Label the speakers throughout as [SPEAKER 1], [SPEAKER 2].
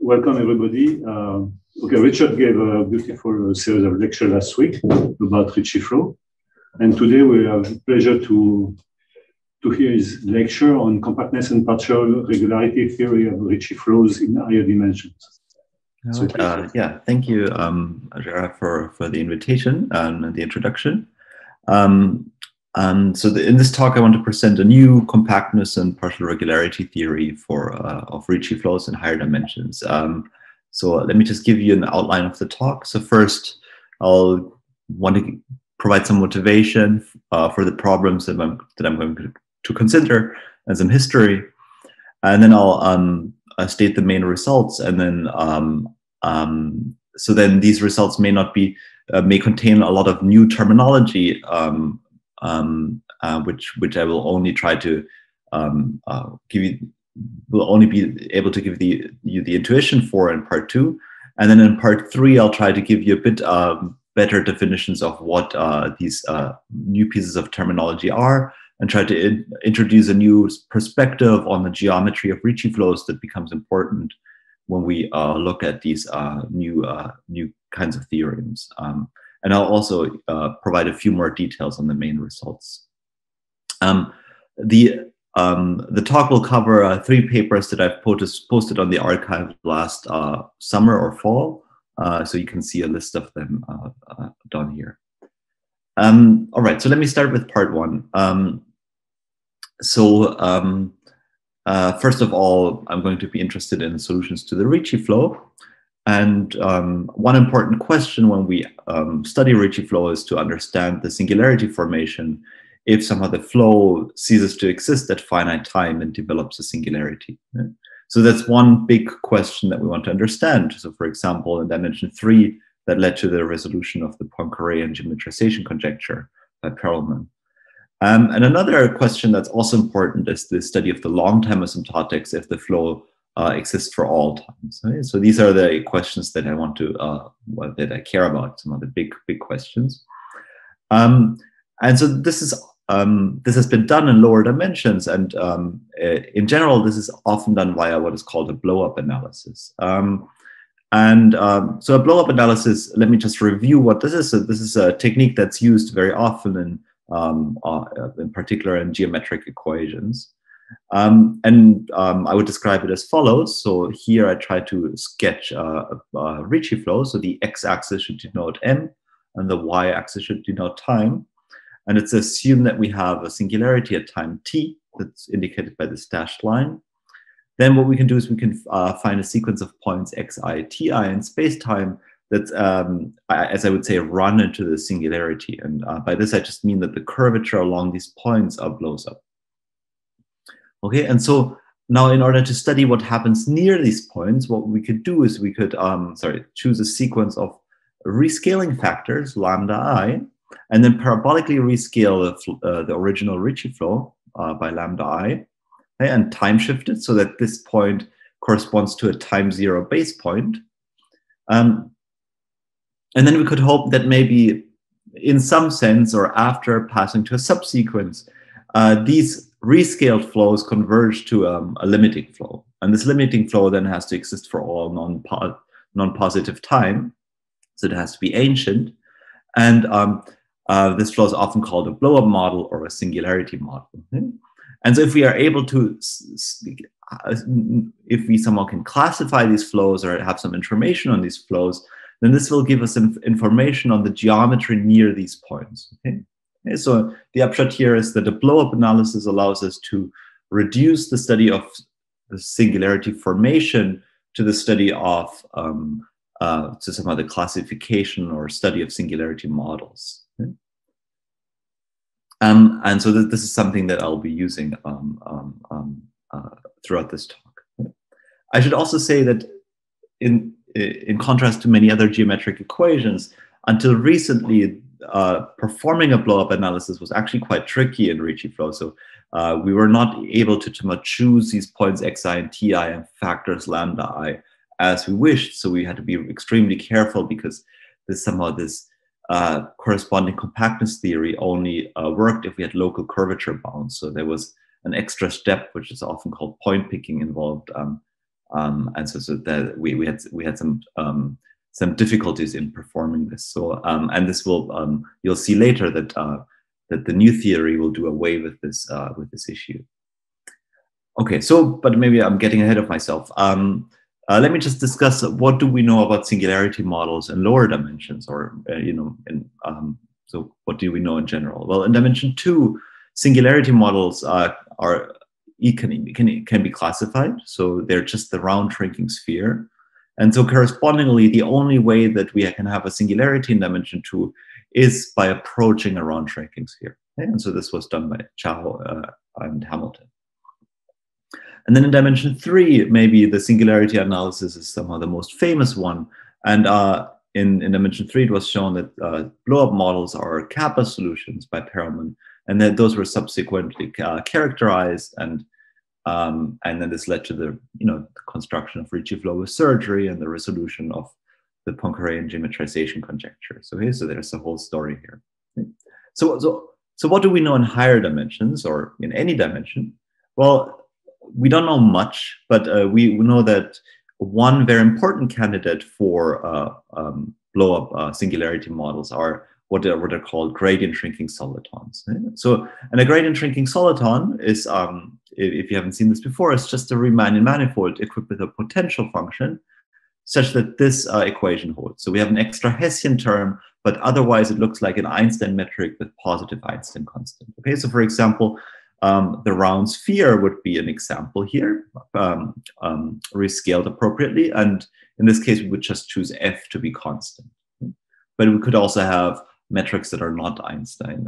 [SPEAKER 1] welcome everybody. Okay, Richard gave a beautiful series of lectures last week about Ricci flow, and today we have the pleasure to hear his lecture on compactness and partial regularity theory of Ricci flows in higher dimensions.
[SPEAKER 2] So, yeah, thank you, Gerard, for the invitation and the introduction. In this talk, I want to present a new compactness and partial regularity theory of Ricci flows in higher dimensions. So let me just give you an outline of the talk. So first, I'll want to provide some motivation for the problems that I'm going to consider and some history, and then I'll state the main results, and then so then these results may not be may contain a lot of new terminology. Which I will only try to give you, will only be able to give you the intuition for in part 2, and then in part 3 I'll try to give you a bit better definitions of what these new pieces of terminology are, and try to introduce a new perspective on the geometry of Ricci flows that becomes important when we look at these new kinds of theorems. And I'll also provide a few more details on the main results. The talk will cover 3 papers that I've posted on the archive last summer or fall, so you can see a list of them down here. All right, so let me start with part 1. First of all, I'm going to be interested in solutions to the Ricci flow. And one important question when we study Ricci flow is to understand the singularity formation if somehow the flow ceases to exist at finite time and develops a singularity. Right? So that's one big question that we want to understand. So for example, in dimension 3, that led to the resolution of the Poincare geometrization conjecture by Perelman. And another question that's also important is the study of the long-time asymptotics if the flow exists for all times. Right? So these are the questions that I want to, that I care about, some of the big questions. And so this has been done in lower dimensions, and in general, this is often done via what is called a blow-up analysis. So a blow-up analysis, let me just review what this is. So this is a technique that's used very often in particular in geometric equations. I would describe it as follows. So here I try to sketch a Ricci flow. So the x-axis should denote m, and the y-axis should denote time. And it's assumed that we have a singularity at time t that's indicated by this dashed line. Then what we can do is we can find a sequence of points xi, ti in space-time that's, as I would say, run into the singularity. And by this, I just mean that the curvature along these points blows up. Okay, and so now in order to study what happens near these points, what we could do is we could choose a sequence of rescaling factors, lambda I, and then parabolically rescale the original Ricci flow by lambda I, okay, and time shift it so that this point corresponds to a time 0 base point. And then we could hope that maybe in some sense, or after passing to a subsequence, these rescaled flows converge to a limiting flow. And this limiting flow then has to exist for all non-positive time. So it has to be ancient. And this flow is often called a blow-up model or a singularity model. Okay? And so if we are able to, if we somehow can classify these flows or have some information on these flows, then this will give us information on the geometry near these points. Okay? Okay, so the upshot here is that a blow-up analysis allows us to reduce the study of the singularity formation to the study of to some other classification or study of singularity models. Okay? And so this is something that I'll be using throughout this talk. Okay? I should also say that in contrast to many other geometric equations, until recently, performing a blow-up analysis was actually quite tricky in Ricci flow. So we were not able to choose these points xi and ti and factors lambda I as we wished. So we had to be extremely careful because this corresponding compactness theory only worked if we had local curvature bounds. So there was an extra step, which is often called point picking, involved And so that we had some difficulties in performing this. So and this will you'll see later that that the new theory will do away with this issue. Okay, so but maybe I'm getting ahead of myself. Let me just discuss what do we know about singularity models in lower dimensions, or so what do we know in general? Well, in dimension 2, singularity models can be classified. So they're just the round shrinking sphere. And so correspondingly, the only way that we can have a singularity in dimension 2 is by approaching a round shrinking sphere. Okay? And so this was done by Chow and Hamilton. And then in dimension 3, maybe the singularity analysis is somehow the most famous one. And in dimension 3, it was shown that blow-up models are kappa solutions by Perelman, and that those were subsequently characterized, and then this led to the construction of Ricci flow with surgery and the resolution of the Poincarean geometrization conjecture. So there's a whole story here. Okay? So what do we know in higher dimensions, or in any dimension? Well, we don't know much, but we know that one very important candidate for blow-up singularity models are what are called gradient shrinking solitons. So, and a gradient shrinking soliton is, if you haven't seen this before, it's just a Riemannian manifold equipped with a potential function such that this equation holds. So we have an extra Hessian term, but otherwise it looks like an Einstein metric with positive Einstein constant. Okay, so for example, the round sphere would be an example here, rescaled appropriately. And in this case, we would just choose F to be constant. But we could also have metrics that are not Einstein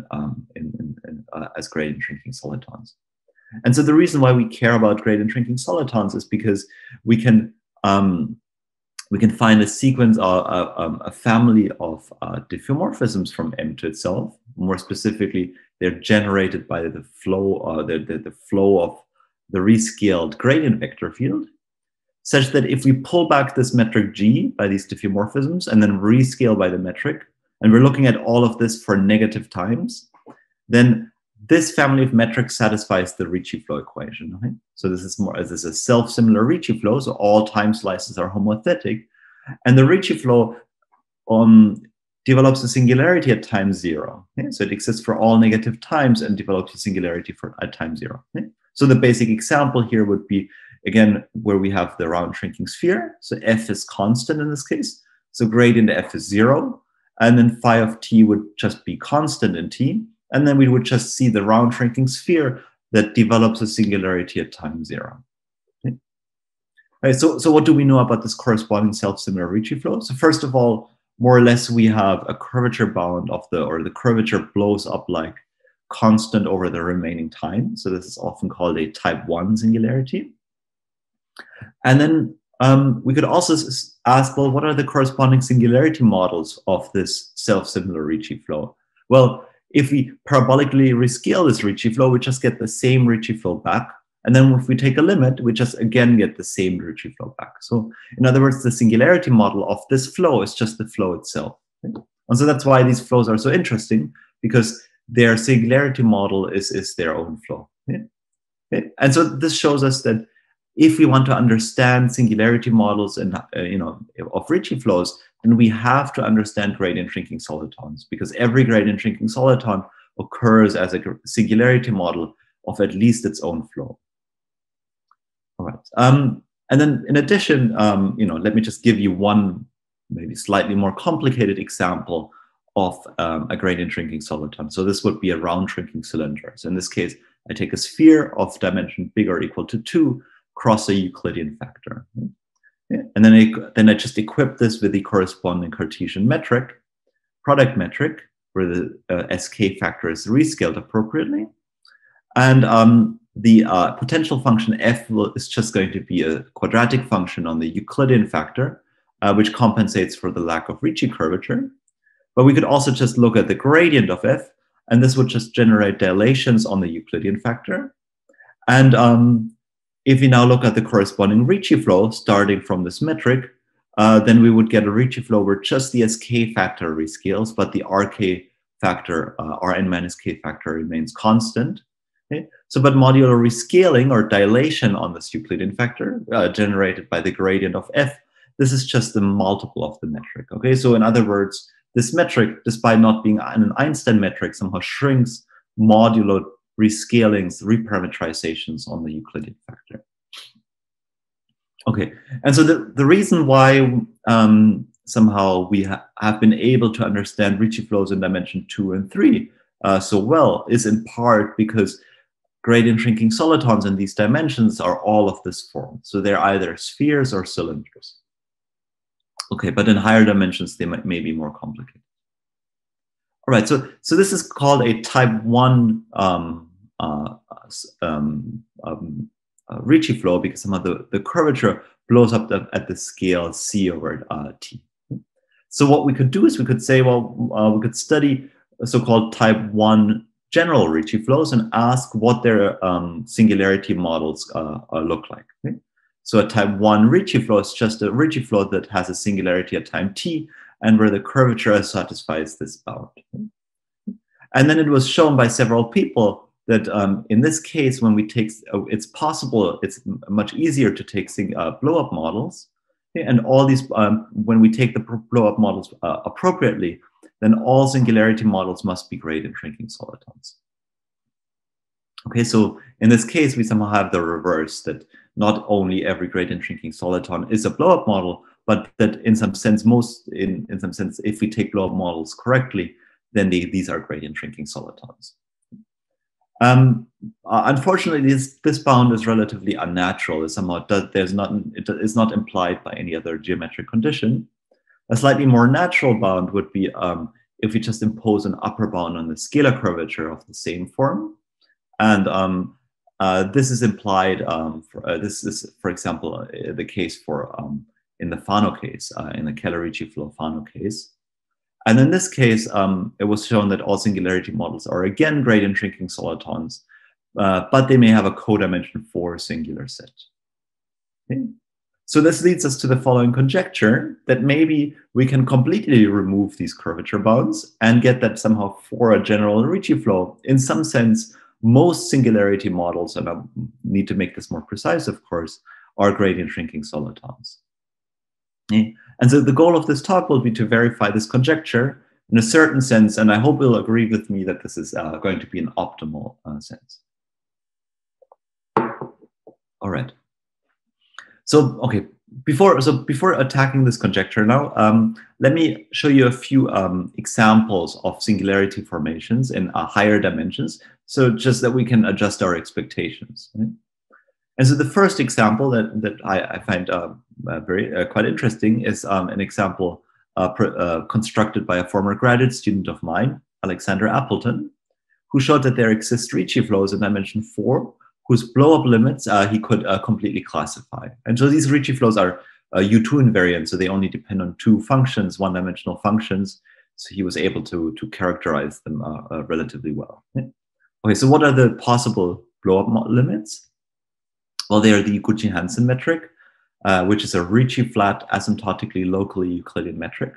[SPEAKER 2] as gradient shrinking solitons. And so the reason why we care about gradient shrinking solitons is because we can find a sequence, a family of diffeomorphisms from M to itself. More specifically, they're generated by the flow, the flow of the rescaled gradient vector field, such that if we pull back this metric G by these diffeomorphisms and then rescale by the metric, and we're looking at all of this for negative times, then this family of metrics satisfies the Ricci flow equation. Right? So this is a self-similar Ricci flow, so all time slices are homothetic, and the Ricci flow develops a singularity at time 0. Okay? So it exists for all negative times and develops a singularity at time 0. Okay? So the basic example here would be, again, where we have the round shrinking sphere. So F is constant in this case. So gradient F is 0. And then phi of t would just be constant in t. And then we would just see the round shrinking sphere that develops a singularity at time 0. Okay? Right, so what do we know about this corresponding self-similar Ricci flow? So first of all, more or less, we have a curvature bound of the curvature blows up like constant over the remaining time. So this is often called a type 1 singularity. And then we could also ask, well, what are the corresponding singularity models of this self-similar Ricci flow? Well, if we parabolically rescale this Ricci flow, we just get the same Ricci flow back. And then if we take a limit, we just again get the same Ricci flow back. So in other words, the singularity model of this flow is just the flow itself. And so that's why these flows are so interesting, because their singularity model is their own flow. And so this shows us that if we want to understand singularity models and of Ricci flows, then we have to understand gradient shrinking solitons, because every gradient shrinking soliton occurs as a singularity model of at least its own flow. All right. And then in addition, let me just give you one maybe slightly more complicated example of a gradient shrinking soliton. So this would be a round shrinking cylinder. So in this case, I take a sphere of dimension bigger or equal to 2, cross a Euclidean factor. Okay? And then I just equip this with the corresponding Cartesian metric, product metric, where the SK factor is rescaled appropriately. And the potential function F is just going to be a quadratic function on the Euclidean factor, which compensates for the lack of Ricci curvature. But we could also just look at the gradient of F, and this would just generate dilations on the Euclidean factor. And if we now look at the corresponding Ricci flow starting from this metric, then we would get a Ricci flow where just the SK factor rescales, but the RK factor, Rn minus K factor, remains constant. Okay? So, but modular rescaling or dilation on this Euclidean factor generated by the gradient of f, this is just the multiple of the metric. Okay, so in other words, this metric, despite not being an Einstein metric, somehow shrinks modulo rescalings, reparameterizations on the Euclidean factor. Okay, and so the reason why somehow we have been able to understand Ricci flows in dimension 2 and 3 so well is in part because gradient shrinking solitons in these dimensions are all of this form. So they're either spheres or cylinders. Okay, but in higher dimensions, they may be more complicated. All right, so this is called a type 1 Ricci flow because somehow the curvature blows up at the scale c over t. So what we could do is we could say, well, we could study so-called type 1 general Ricci flows and ask what their singularity models look like. Okay? So a type 1 Ricci flow is just a Ricci flow that has a singularity at time t and where the curvature satisfies this bound. Okay? And then it was shown by several people that in this case, when we take, it's possible, it's much easier to take blow-up models. Okay? And all these, when we take the blow-up models appropriately, then all singularity models must be gradient shrinking solitons. Okay, so in this case, we somehow have the reverse, that not only every gradient shrinking soliton is a blow-up model, but that in some sense, in some sense, if we take blow-up models correctly, then these are gradient shrinking solitons. Unfortunately, this bound is relatively unnatural. It's somehow it is not implied by any other geometric condition. A slightly more natural bound would be if we just impose an upper bound on the scalar curvature of the same form. And this is implied, this is, for example, the case for in the Fano case, in the Keller-Ricci flow Fano case. And in this case, it was shown that all singularity models are again gradient shrinking solitons, but they may have a codimension 4 singular set. Okay. So this leads us to the following conjecture, that maybe we can completely remove these curvature bounds and get that somehow for a general Ricci flow, in some sense, most singularity models, and I need to make this more precise, of course, are gradient shrinking solitons. Okay. And so the goal of this talk will be to verify this conjecture in a certain sense, and I hope you'll agree with me that this is going to be an optimal sense. All right. So, okay, before attacking this conjecture now, let me show you a few examples of singularity formations in higher dimensions, so just that we can adjust our expectations. Right? And so the first example that I find quite interesting is an example constructed by a former graduate student of mine, Alexander Appleton, who showed that there exist Ricci flows in dimension 4, whose blow-up limits he could completely classify. And so these Ricci flows are U2 invariant, so they only depend on 2 functions, one-dimensional functions. So he was able to characterize them relatively well. Okay, so what are the possible blow-up limits? Well, they are the Iguchi-Hansen metric, which is a Ricci flat asymptotically locally Euclidean metric,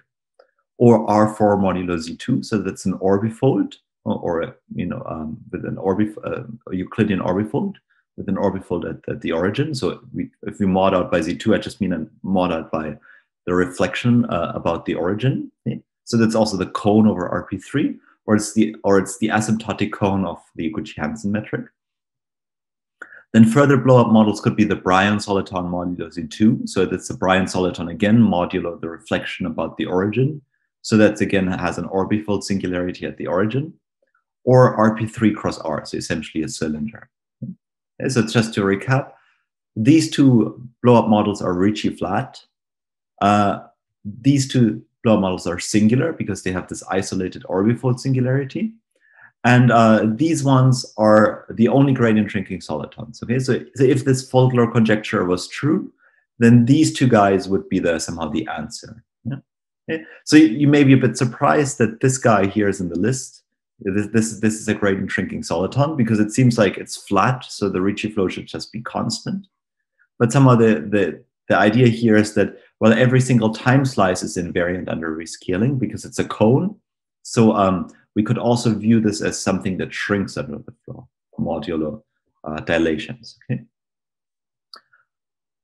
[SPEAKER 2] or R4 modulo Z2, so that's an orbifold, or you know, with an Euclidean orbifold, with an orbifold at the origin. So if we mod out by Z2, I just mean a mod out by the reflection about the origin. Okay? So that's also the cone over RP3, or it's the asymptotic cone of the Iguchi-Hansen metric. Then further blow-up models could be the Bryan soliton modulo Z2. So that's the Bryan soliton again, modulo the reflection about the origin. So that again has an orbifold singularity at the origin. Or RP3 cross R, so essentially a cylinder. Okay, so just to recap, these 2 blow-up models are Ricci flat. These 2 blow-up models are singular because they have this isolated orbifold singularity. And these ones are the only gradient shrinking solitons. Okay, so if this Folklore conjecture was true, then these 2 guys would be somehow the answer. Yeah? Okay? So you may be a bit surprised that this guy here is in the list. This is a gradient shrinking soliton because it seems like it's flat, so the Ricci flow should just be constant. But somehow the idea here is that, well, every single time slice is invariant under rescaling because it's a cone. So we could also view this as something that shrinks under the flow. modulo dilations. Okay.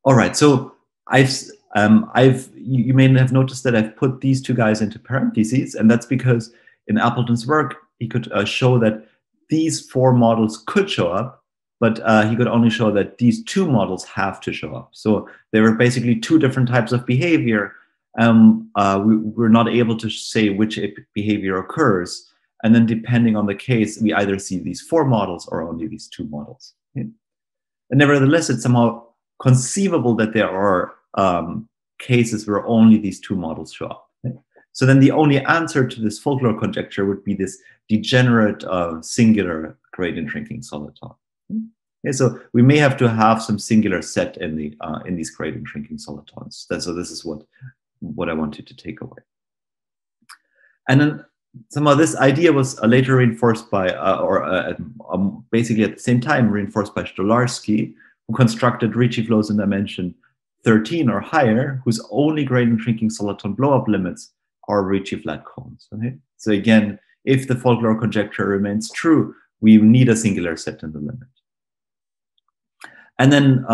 [SPEAKER 2] All right. So you may have noticed that I've put these two guys into parentheses, and that's because in Appleton's work he could show that these four models could show up, but he could only show that these two models have to show up. So there were basically two different types of behavior. We're not able to say which behavior occurs. And then depending on the case, we either see these four models or only these two models. Okay? And nevertheless, it's somehow conceivable that there are cases where only these two models show up. Okay? So then the only answer to this folklore conjecture would be this degenerate singular gradient shrinking soliton. Okay, so we may have to have some singular set in these gradient shrinking solitons. So this is what I wanted to take away. And then somehow this idea was later reinforced by, basically at the same time reinforced by Stolarski, who constructed Ricci flows in dimension 13 or higher, whose only gradient shrinking soliton blow-up limits are Ricci flat cones. Okay? So again, if the folklore conjecture remains true, we need a singular set in the limit. And then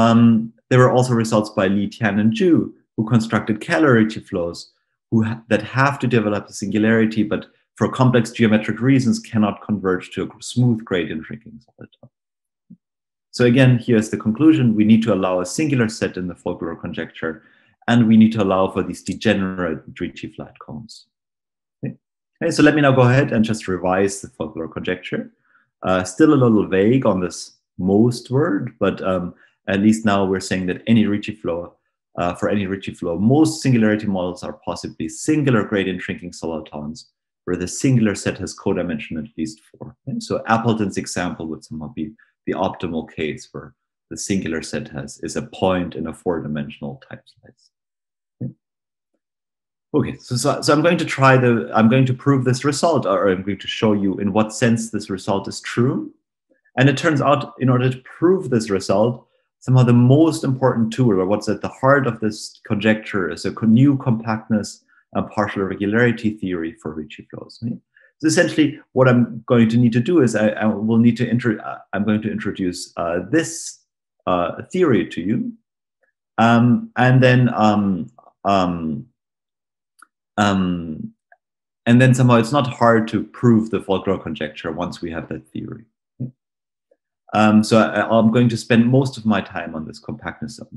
[SPEAKER 2] there were also results by Li, Tian, and Zhu, who constructed Kähler Ricci flows that have to develop a singularity, but for complex geometric reasons cannot converge to a smooth gradient shrinking soliton. So again, here's the conclusion. We need to allow a singular set in the folklore conjecture, and we need to allow for these degenerate Ricci flat cones. Okay, so let me now go ahead and just revise the folklore conjecture. Still a little vague on this most word, but at least now we're saying that any Ricci flow, for any Ricci flow, most singularity models are possibly singular gradient shrinking solitons, where the singular set has codimension at least 4. Okay? So Appleton's example would somehow be the optimal case where the singular set is a point in a 4-dimensional type slice. Okay, so I'm going to prove this result, or I'm going to show you in what sense this result is true. And it turns out, in order to prove this result, somehow the most important tool, or what's at the heart of this conjecture, is a new compactness and partial irregularity theory for Ricci flows. Right? So essentially, what I'm going to need to do is I'm going to introduce this theory to you, and then somehow it's not hard to prove the folklore conjecture once we have that theory. So I'm going to spend most of my time on this compactness of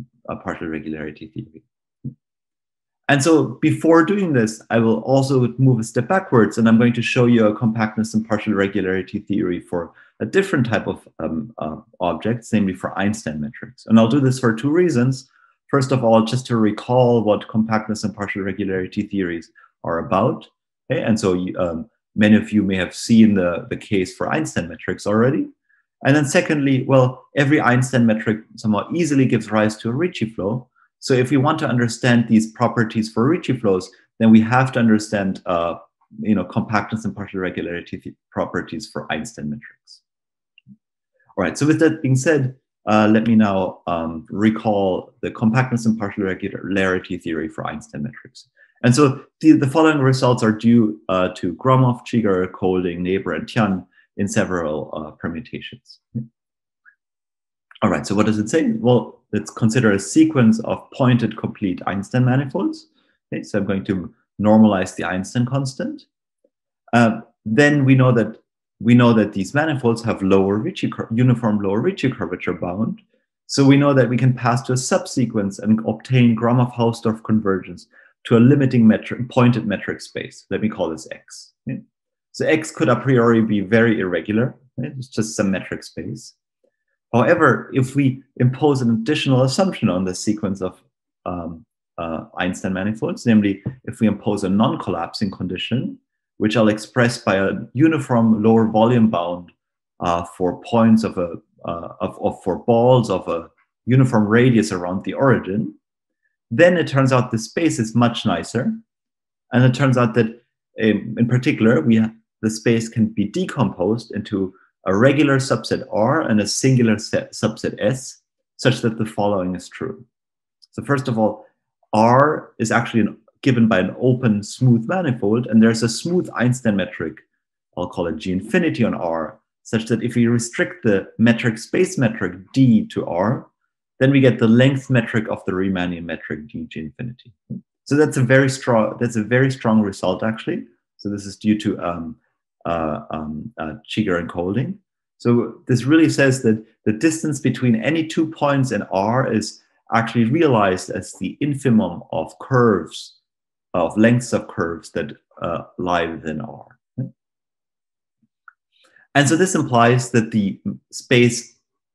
[SPEAKER 2] partial irregularity theory. And so before doing this, I will also move a step backwards, and I'm going to show you a compactness and partial irregularity theory for a different type of objects, namely for Einstein metrics. And I'll do this for 2 reasons. First of all, just to recall what compactness and partial irregularity theories are about. Okay? And so many of you may have seen the case for Einstein metrics already. And then secondly, well, every Einstein metric somehow easily gives rise to a Ricci flow. So if we want to understand these properties for Ricci flows, then we have to understand compactness and partial irregularity properties for Einstein metrics. All right, so with that being said, let me now recall the compactness and partial irregularity theory for Einstein metrics. And so the following results are due to Gromov, Chigger, Kolding, Neber, and Tian in several permutations. All right, so what does it say? Well, let's consider a sequence of pointed complete Einstein manifolds. Okay, so I'm going to normalize the Einstein constant. Then we know that these manifolds have uniform lower Ricci curvature bound. So we know that we can pass to a subsequence and obtain Gromov-Hausdorff convergence to a limiting pointed metric space. Let me call this X. Okay? So X could a priori be very irregular. Right? It's just some metric space. However, if we impose an additional assumption on this sequence of Einstein manifolds, namely if we impose a non-collapsing condition, which I'll express by a uniform lower volume bound for points for balls of a uniform radius around the origin, then it turns out the space is much nicer. And it turns out that in particular, the space can be decomposed into a regular subset R and a singular subset S, such that the following is true. So first of all, R is actually given by an open smooth manifold, and there's a smooth Einstein metric, I'll call it G infinity on R, such that if we restrict the metric space metric D to R, then we get the length metric of the Riemannian metric D to infinity. So that's a very strong result, actually. So this is due to Cheeger and Colding. So this really says that the distance between any 2 points in R is actually realized as the infimum of curves, of lengths of curves that lie within R. And so this implies that the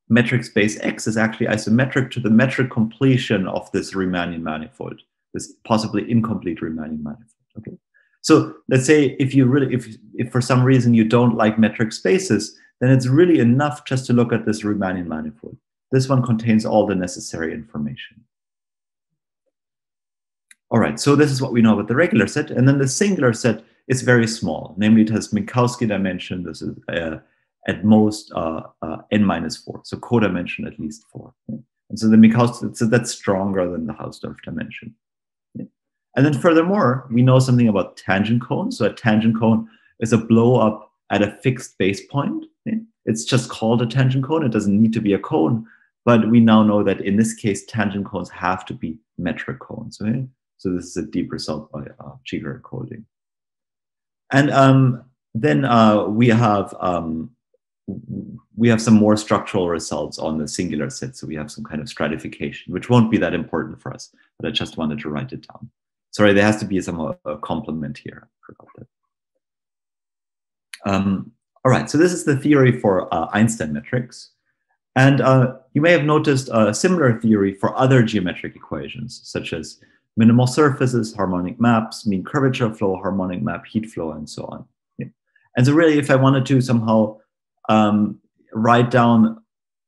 [SPEAKER 2] metric space X is actually isometric to the metric completion of this Riemannian manifold, this possibly incomplete Riemannian manifold. Okay. So let's say if for some reason you don't like metric spaces, then it's really enough just to look at this Riemannian manifold. This one contains all the necessary information. All right, so this is what we know about the regular set. And then the singular set is very small. Namely, it has Minkowski dimension. This is at most n-4, so codimension at least 4. And so the Minkowski, so that's stronger than the Hausdorff dimension. And then furthermore, we know something about tangent cones. So a tangent cone is a blow up at a fixed base point. It's just called a tangent cone. It doesn't need to be a cone, but we now know that in this case, tangent cones have to be metric cones. Okay? So this is a deep result by Cheeger and Colding. And then we have some more structural results on the singular set. So we have some kind of stratification, which won't be that important for us, but I just wanted to write it down. Sorry, there has to be somehow a complement here. I forgot that. All right, so this is the theory for Einstein metrics. And you may have noticed a similar theory for other geometric equations, such as minimal surfaces, harmonic maps, mean curvature flow, harmonic map, heat flow, and so on. Yeah. And so really, if I wanted to somehow write down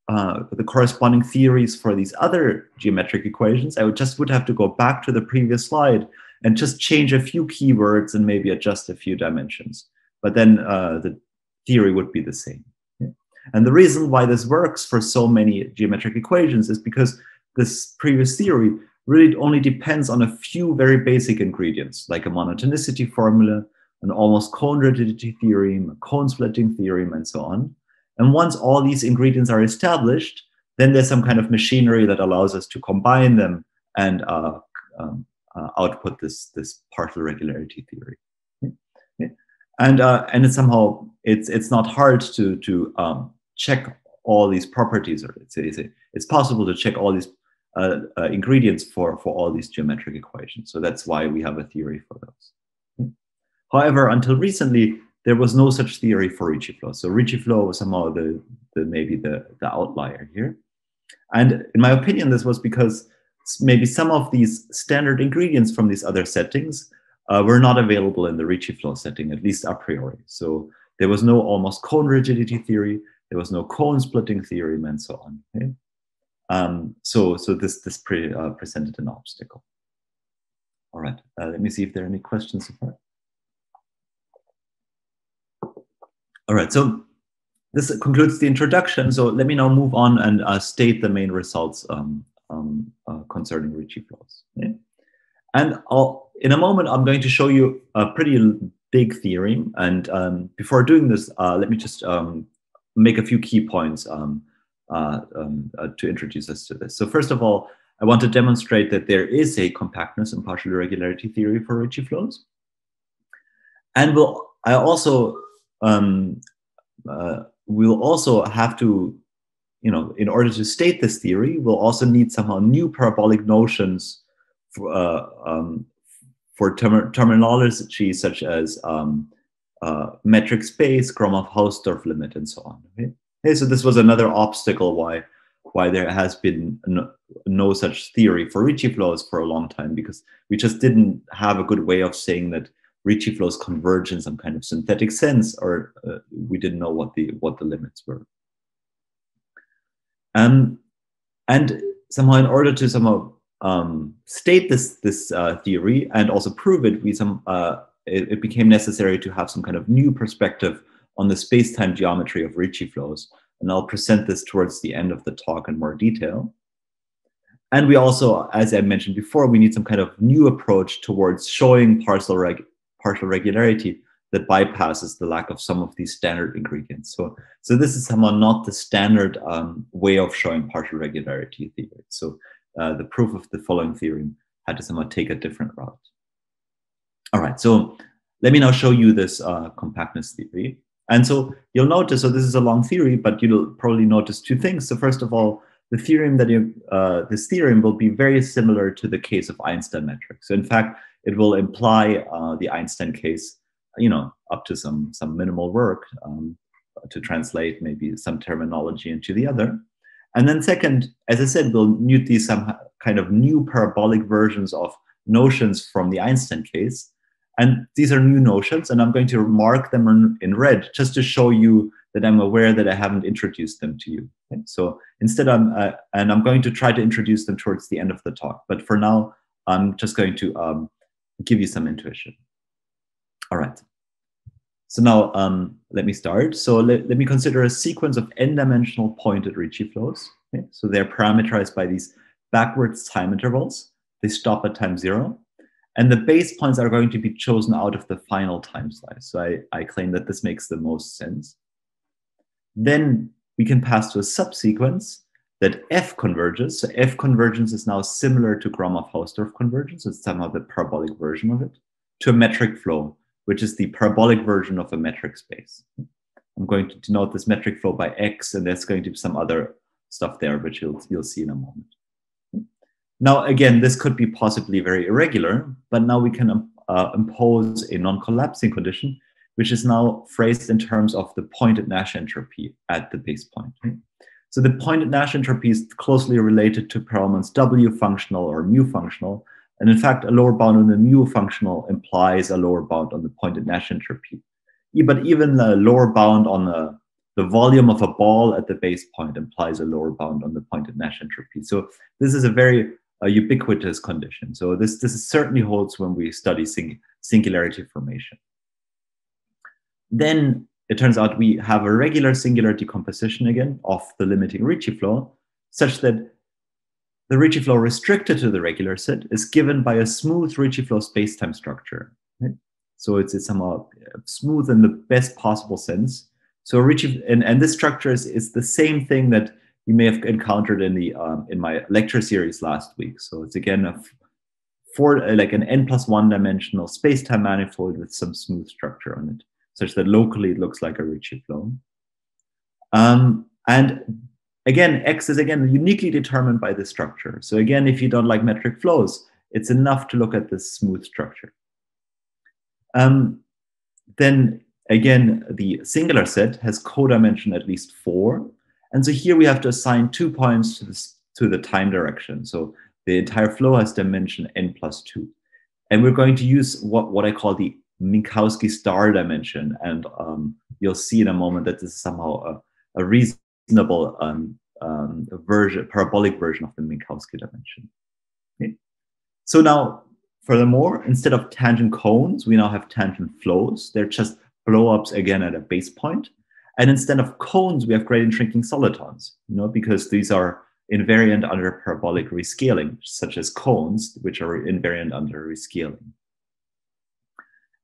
[SPEAKER 2] the corresponding theories for these other geometric equations, I would have to go back to the previous slide and just change a few keywords and maybe adjust a few dimensions. But then the theory would be the same. Yeah. And the reason why this works for so many geometric equations is because this previous theory really only depends on a few very basic ingredients, like a monotonicity formula, an almost cone rigidity theorem, a cone splitting theorem, and so on. And once all these ingredients are established, then there's some kind of machinery that allows us to combine them and output this partial regularity theory. Okay. And it's not hard to check all these properties, or it's possible to check all these ingredients for all these geometric equations. So that's why we have a theory for those. Okay. However, until recently, there was no such theory for Ricci flow. So Ricci flow was somehow maybe the outlier here. And in my opinion, this was because maybe some of these standard ingredients from these other settings were not available in the Ricci flow setting, at least a priori. So there was no almost cone rigidity theory, there was no cone splitting theorem, and so on. Okay? So this presented an obstacle. All right, let me see if there are any questions so far. All right, so this concludes the introduction. So let me now move on and state the main results concerning Ricci flows. Okay? And in a moment, I'm going to show you a pretty big theorem. And before doing this, let me just make a few key points to introduce us to this. So first of all, I want to demonstrate that there is a compactness and partial irregularity theory for Ricci flows. And we'll also have to, in order to state this theory, we'll also need somehow new parabolic notions for terminology such as metric space, Gromov-Hausdorff limit, and so on. Okay? Okay, so this was another obstacle why there has been no such theory for Ricci flows for a long time, because we just didn't have a good way of saying that Ricci flows converge in some kind of synthetic sense, or we didn't know what the limits were. And somehow, in order to somehow state this theory and also prove it, it became necessary to have some kind of new perspective on the space-time geometry of Ricci flows. And I'll present this towards the end of the talk in more detail. And we also, as I mentioned before, we need some kind of new approach towards showing partial regularity that bypasses the lack of some of these standard ingredients. So this is somehow not the standard way of showing partial regularity theory. So the proof of the following theorem had to somehow take a different route. All right, so let me now show you this compactness theory. And so you'll notice, so this is a long theory, but you'll probably notice two things. So first of all, the theorem that this theorem will be very similar to the case of Einstein metrics. So in fact, it will imply the Einstein case, up to some minimal work to translate maybe some terminology into the other. And then second, as I said, we'll use these some kind of new parabolic versions of notions from the Einstein case. And these are new notions, and I'm going to mark them in red just to show you that I'm aware that I haven't introduced them to you. Okay? So instead, I'm going to try to introduce them towards the end of the talk. But for now, I'm just going to give you some intuition. All right. So now let me start. So let me consider a sequence of n-dimensional pointed Ricci flows. Okay? So they're parameterized by these backwards time intervals. They stop at time 0. And the base points are going to be chosen out of the final time slice. So I claim that this makes the most sense. Then we can pass to a subsequence that F converges. So F convergence is now similar to Gromov-Hausdorff convergence. It's somehow the parabolic version of it, to a metric flow, which is the parabolic version of a metric space. I'm going to denote this metric flow by X, and there's going to be some other stuff there, which you'll see in a moment. Now, again, this could be possibly very irregular, but now we can impose a non-collapsing condition, which is now phrased in terms of the pointed Nash entropy at the base point. So the pointed Nash entropy is closely related to Perelman's W functional or mu functional. And in fact, a lower bound on the mu functional implies a lower bound on the pointed Nash entropy. But even the lower bound on the volume of a ball at the base point implies a lower bound on the pointed Nash entropy. So this is a very ubiquitous condition. So this certainly holds when we study singularity formation. Then it turns out we have a regular singularity composition again of the limiting Ricci flow, such that the Ricci flow restricted to the regular set is given by a smooth Ricci flow spacetime structure. Right? So it's somehow smooth in the best possible sense. So Ricci, and this structure is the same thing that you may have encountered in the in my lecture series last week. So it's again like an n+1 dimensional space-time manifold with some smooth structure on it, such that locally it looks like a Ricci flow. And again, X is again uniquely determined by this structure. So again, if you don't like metric flows, it's enough to look at this smooth structure. Then again, the singular set has codimension at least 4. And so here we have to assign 2 points to the time direction. So the entire flow has dimension n+2. And we're going to use what I call the Minkowski star dimension. And you'll see in a moment that this is somehow a reasonable parabolic version of the Minkowski dimension. Okay. So now, furthermore, instead of tangent cones, we now have tangent flows. They're just blow-ups again at a base point. And instead of cones, we have gradient shrinking solitons, because these are invariant under parabolic rescaling, such as cones, which are invariant under rescaling.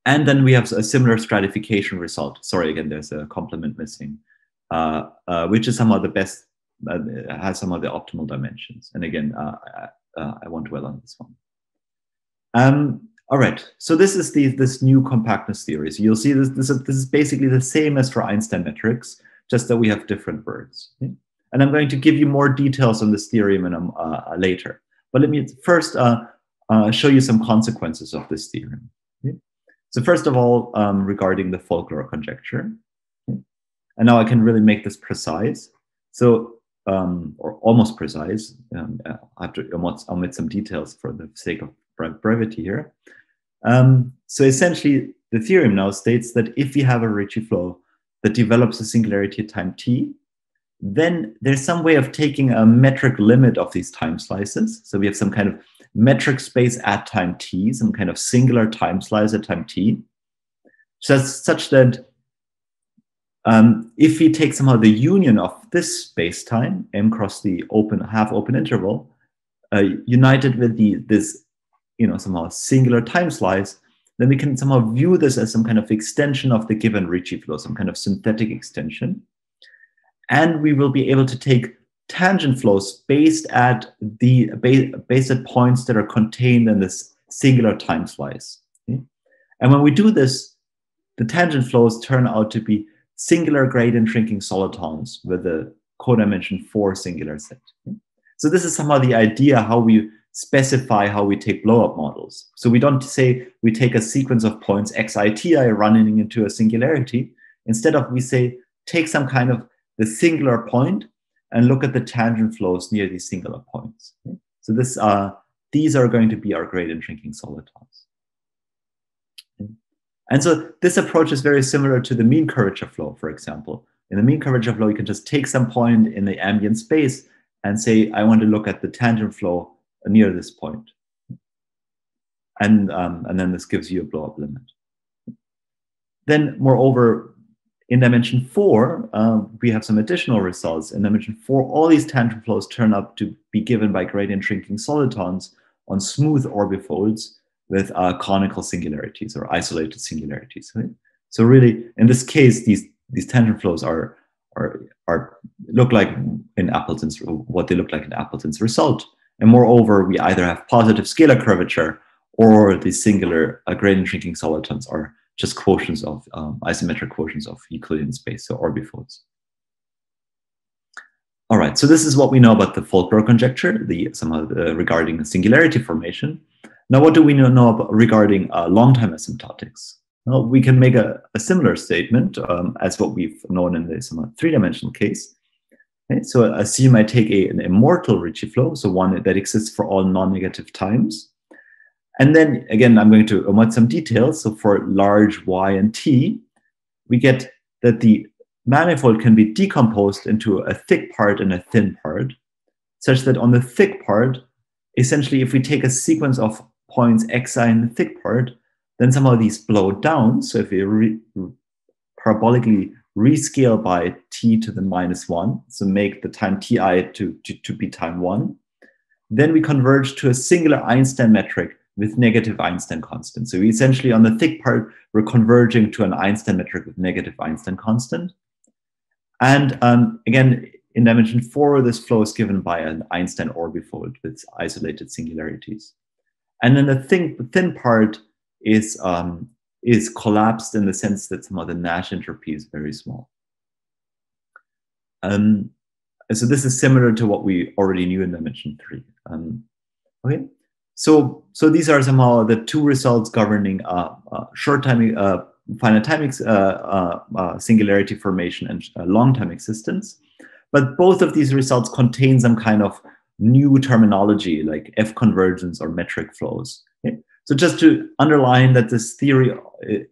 [SPEAKER 2] And then we have a similar stratification result. Sorry, again, there's a complement missing, which is somehow the best, has some of the optimal dimensions. And again, I won't dwell on this one. All right, so this is this new compactness theory. So you'll see this is basically the same as for Einstein metrics, just that we have different words. Okay? And I'm going to give you more details on this theorem later. But let me first show you some consequences of this theorem. Okay? So first of all, regarding the folklore conjecture. Okay? And now I can really make this precise. So, or almost precise. I have to omit some details for the sake of brevity here. So essentially, the theorem now states that if we have a Ricci flow that develops a singularity at time t, then there's some way of taking a metric limit of these time slices. So we have some kind of metric space at time t, some kind of singular time slice at time t, such that if we take somehow the union of this space-time, m cross the half-open interval, united with this somehow singular time slice, then we can somehow view this as some kind of extension of the given Ricci flow, some kind of synthetic extension. And we will be able to take tangent flows based at points that are contained in this singular time slice. Okay? And when we do this, the tangent flows turn out to be singular gradient shrinking solitons with a codimension 4 singular set. Okay? So this is somehow the idea how we specify how we take blow-up models. So we don't say we take a sequence of points xi, ti running into a singularity. Instead of we say take some kind of the singular point and look at the tangent flows near these singular points. Okay? So this, these are going to be our gradient shrinking solitons. Okay? And so this approach is very similar to the mean curvature flow, for example. In the mean curvature flow, you can just take some point in the ambient space and say, I want to look at the tangent flow near this point. And then this gives you a blow-up limit. Then, moreover, in dimension 4, we have some additional results. In dimension 4, all these tangent flows turn up to be given by gradient shrinking solitons on smooth orbifolds with conical singularities or isolated singularities. Right? So really, in this case, these tangent flows look like in Appleton's, what they look like in Appleton's result. And moreover, we either have positive scalar curvature or the singular gradient shrinking solitons are just quotients of isometric quotients of Euclidean space, so orbifolds. All right, so this is what we know about the Folkberg conjecture, regarding the singularity formation. Now, what do we know about regarding long-time asymptotics? Well, we can make a similar statement as what we've known in the three-dimensional case. Okay, so assume I take an immortal Ricci flow, so one that exists for all non-negative times. And then again, I'm going to omit some details. So for large y and t, we get that the manifold can be decomposed into a thick part and a thin part, such that on the thick part, essentially, if we take a sequence of points xi in the thick part, then somehow these blow down. So if we parabolically rescale by t to the -1, so make the time ti to be time 1, then we converge to a singular Einstein metric with negative Einstein constant. So essentially on the thick part, we're converging to an Einstein metric with negative Einstein constant. And again, in dimension 4, this flow is given by an Einstein orbifold with isolated singularities. And then the thin part is collapsed in the sense that somehow the Nash entropy is very small. So this is similar to what we already knew in dimension 3. Okay. So these are somehow the two results governing short time, finite time singularity formation and long time existence. But both of these results contain some kind of new terminology like F convergence or metric flows. Okay? So just to underline that this theory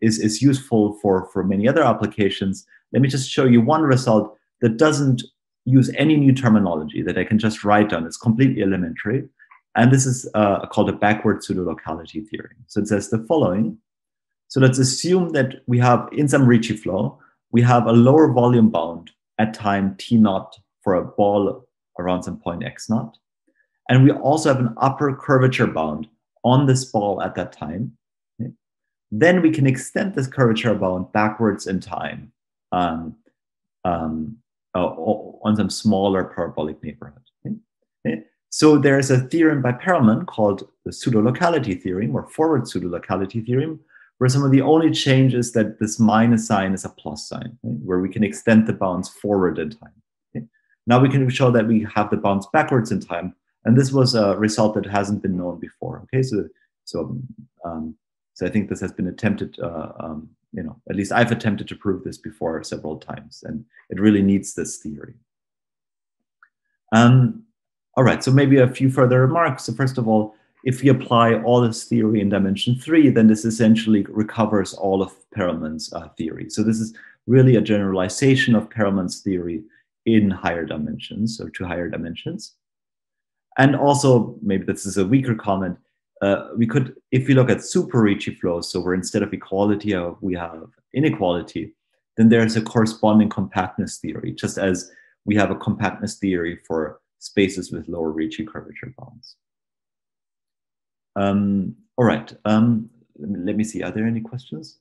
[SPEAKER 2] is useful for many other applications, let me just show you one result that doesn't use any new terminology that I can just write down. It's completely elementary. And this is called a backward pseudolocality theory. So it says the following. So let's assume that we have, in some Ricci flow, we have a lower volume bound at time t0 for a ball around some point x0. And we also have an upper curvature bound on this ball at that time. Okay? Then we can extend this curvature bound backwards in time on some smaller parabolic neighborhood. Okay? Okay? So there's a theorem by Perelman called the pseudolocality theorem or forward pseudolocality theorem, where some of the only change is that this minus sign is a plus sign, okay? Where we can extend the bounds forward in time. Okay? Now we can show that we have the bounds backwards in time, and this was a result that hasn't been known before. Okay, so I think this has been attempted. At least I've attempted to prove this before several times, and it really needs this theory. All right, so maybe a few further remarks. So first of all, if we apply all this theory in dimension 3, then this essentially recovers all of Perelman's theory. So this is really a generalization of Perelman's theory in higher dimensions or to higher dimensions. And also, maybe this is a weaker comment, we could, if we look at super Ricci flows, so where instead of equality, we have inequality, then there's a corresponding compactness theory, just as we have a compactness theory for spaces with lower Ricci curvature bounds. All right, let me see, are there any questions?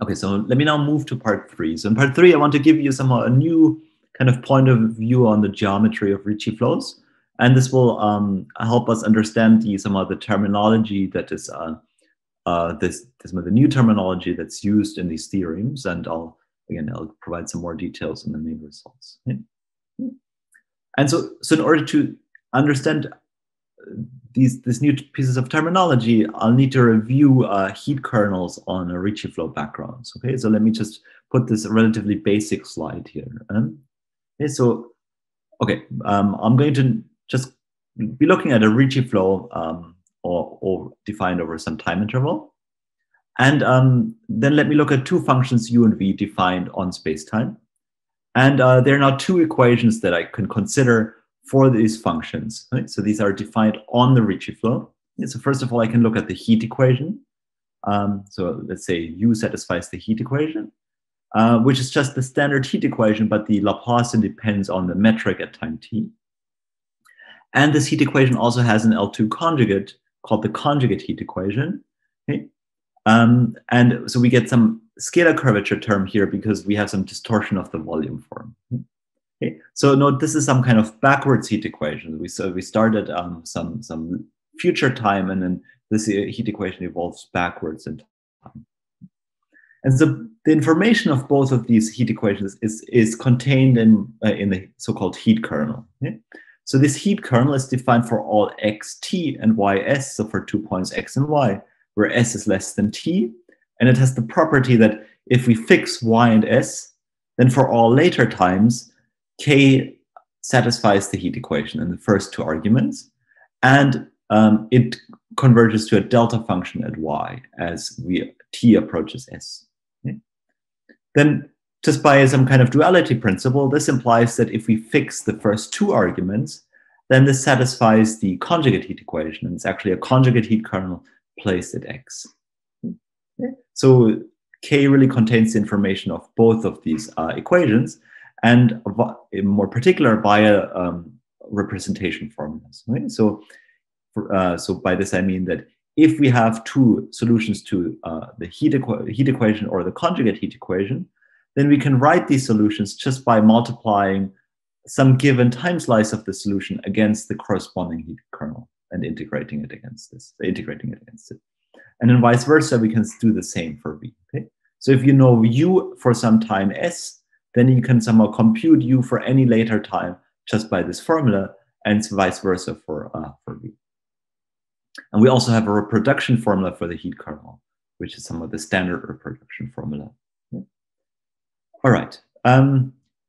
[SPEAKER 2] Okay, so let me now move to part 3. So in part 3, I want to give you somehow a new kind of point of view on the geometry of Ricci flows. And this will help us understand some of the terminology that is the new terminology that's used in these theorems. And I'll provide some more details in the main results. And so in order to understand these new pieces of terminology, I'll need to review heat kernels on a Ricci flow backgrounds. Okay, so let me just put this relatively basic slide here. Okay, so I'm going to just be looking at a Ricci flow or defined over some time interval. And then let me look at two functions u and v defined on spacetime. And there are now two equations that I can consider for these functions. Right? So these are defined on the Ricci flow. Yeah, so first of all, I can look at the heat equation. So let's say u satisfies the heat equation, which is just the standard heat equation, but the Laplacian depends on the metric at time t. And this heat equation also has an L2 conjugate called the conjugate heat equation. Okay? And so we get some scalar curvature term here because we have some distortion of the volume form. Okay? So note this is some kind of backwards heat equation. We started some future time, and then this heat equation evolves backwards in time. And so the information of both of these heat equations is contained in the so-called heat kernel. Okay? So this heat kernel is defined for all xt and ys, so for 2 points x and y, where s is less than t. And it has the property that if we fix y and s, then for all later times, k satisfies the heat equation in the first two arguments. And it converges to a delta function at y as t approaches s. Okay? Then just by some kind of duality principle, this implies that if we fix the first two arguments, then this satisfies the conjugate heat equation. And it's actually a conjugate heat kernel placed at x. Okay? So K really contains the information of both of these equations, and in more particular via representation formulas. Right? So by this I mean that if we have two solutions to the heat equation or the conjugate heat equation, then we can write these solutions just by multiplying some given time slice of the solution against the corresponding heat kernel and integrating it against it. And then vice versa, we can do the same for V. Okay? So if you know u for some time s, then you can somehow compute u for any later time just by this formula, and vice versa for V. And we also have a reproduction formula for the heat kernel, which is somewhat the standard reproduction formula. Okay? All right.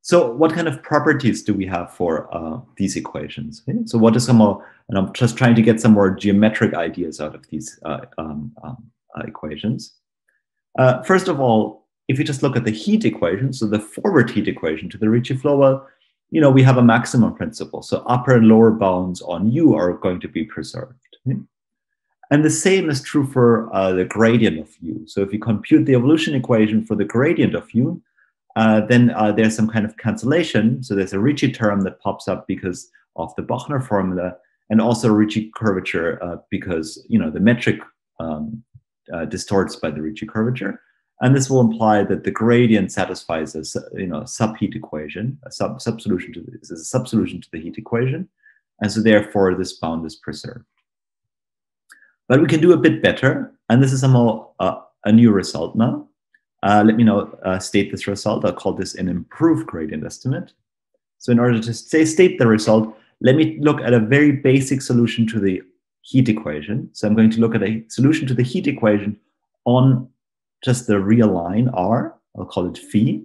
[SPEAKER 2] So what kind of properties do we have for these equations? Okay? So what is somehow, and I'm just trying to get some more geometric ideas out of these equations. First of all, if you just look at the heat equation, so the forward heat equation to the Ricci flow, well, we have a maximum principle. So upper and lower bounds on u are going to be preserved. Okay? And the same is true for the gradient of u. So if you compute the evolution equation for the gradient of u, then there's some kind of cancellation. So there's a Ricci term that pops up because of the Bochner formula, and also Ricci curvature because the metric distorts by the Ricci curvature. And this will imply that the gradient satisfies a subheat equation, a subsolution to the heat equation, and so therefore this bound is preserved. But we can do a bit better, and this is somehow a new result now. Let me now state this result. I'll call this an improved gradient estimate. So in order to state the result, let me look at a very basic solution to the heat equation. So I'm going to look at a solution to the heat equation on just the real line R. I'll call it phi.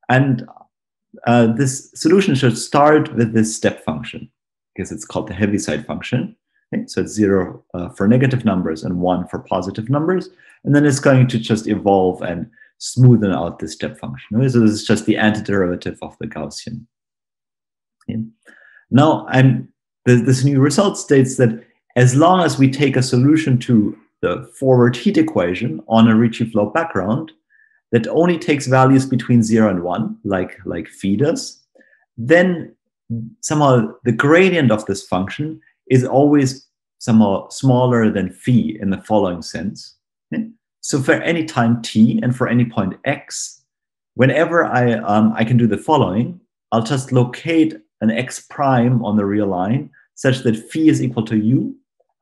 [SPEAKER 2] And this solution should start with this step function, because it's called the Heaviside function. Okay? So it's 0 for negative numbers and 1 for positive numbers. And then it's going to just evolve and smoothen out this step function. Okay? So this is just the antiderivative of the Gaussian. Okay? Now, this new result states that as long as we take a solution to the forward heat equation on a Ricci flow background that only takes values between 0 and 1, like phi does, then somehow the gradient of this function is always somehow smaller than phi in the following sense. Okay? So for any time t and for any point x, whenever I can do the following, I'll just locate an x prime on the real line such that phi is equal to u.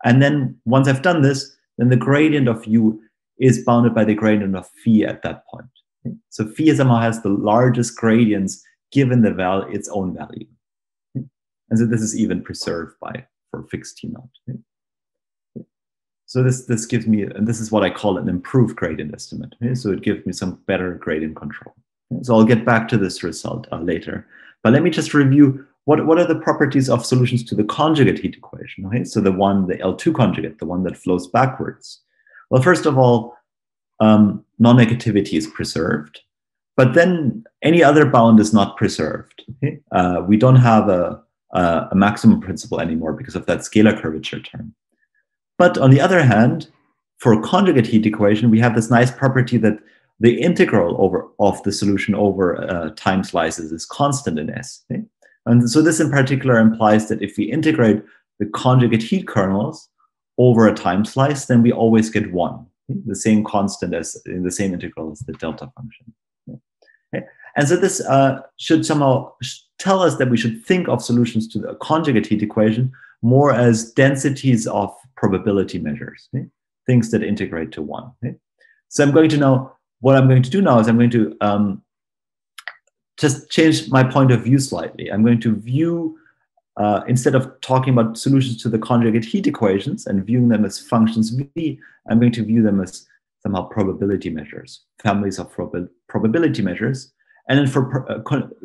[SPEAKER 2] And then once I've done this, then the gradient of u is bounded by the gradient of phi at that point. Okay? So phi somehow has the largest gradients given the value, its own value. Okay? And so this is even preserved for fixed t naught. Okay? So this gives me, and this is what I call an improved gradient estimate. Okay? So it gives me some better gradient control. Okay? So I'll get back to this result later. But let me just review what are the properties of solutions to the conjugate heat equation. Okay? So the L2 conjugate, the one that flows backwards. Well, first of all, non-negativity is preserved, but then any other bound is not preserved. Okay? We don't have a maximum principle anymore because of that scalar curvature term. But on the other hand, for a conjugate heat equation, we have this nice property that the integral of the solution over time slices is constant in S. Okay? And so this in particular implies that if we integrate the conjugate heat kernels over a time slice, then we always get 1, okay? The same constant as in the same integral as the delta function. Okay? And so this should somehow tell us that we should think of solutions to the conjugate heat equation more as densities of probability measures, okay? Things that integrate to 1. Okay? So what I'm going to do now is I'm going to just change my point of view slightly. I'm going to view, instead of talking about solutions to the conjugate heat equations and viewing them as functions V, I'm going to view them as somehow probability measures, families of probability measures. And then for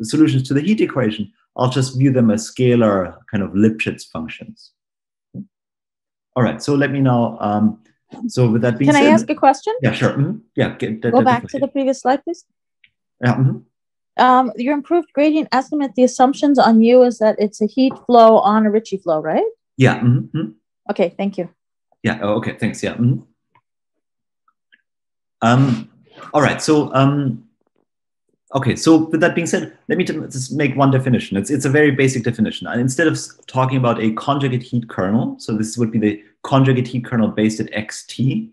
[SPEAKER 2] solutions to the heat equation, I'll just view them as scalar kind of Lipschitz functions. All right, so let me now, so with that being said—
[SPEAKER 3] Can I ask a question?
[SPEAKER 2] Yeah, sure. Mm-hmm. Yeah.
[SPEAKER 3] Go back to the previous slide, please.
[SPEAKER 2] Yeah. Mm-hmm.
[SPEAKER 3] Your improved gradient estimate, the assumptions on U is that it's a heat flow on a Ricci flow, right?
[SPEAKER 2] Yeah. Mm-hmm.
[SPEAKER 3] Okay, thank you.
[SPEAKER 2] Yeah, okay, thanks, yeah. Mm-hmm. All right, so, okay, so with that being said, let me just make one definition. It's a very basic definition. And instead of talking about a conjugate heat kernel, so this would be the conjugate heat kernel based at xt,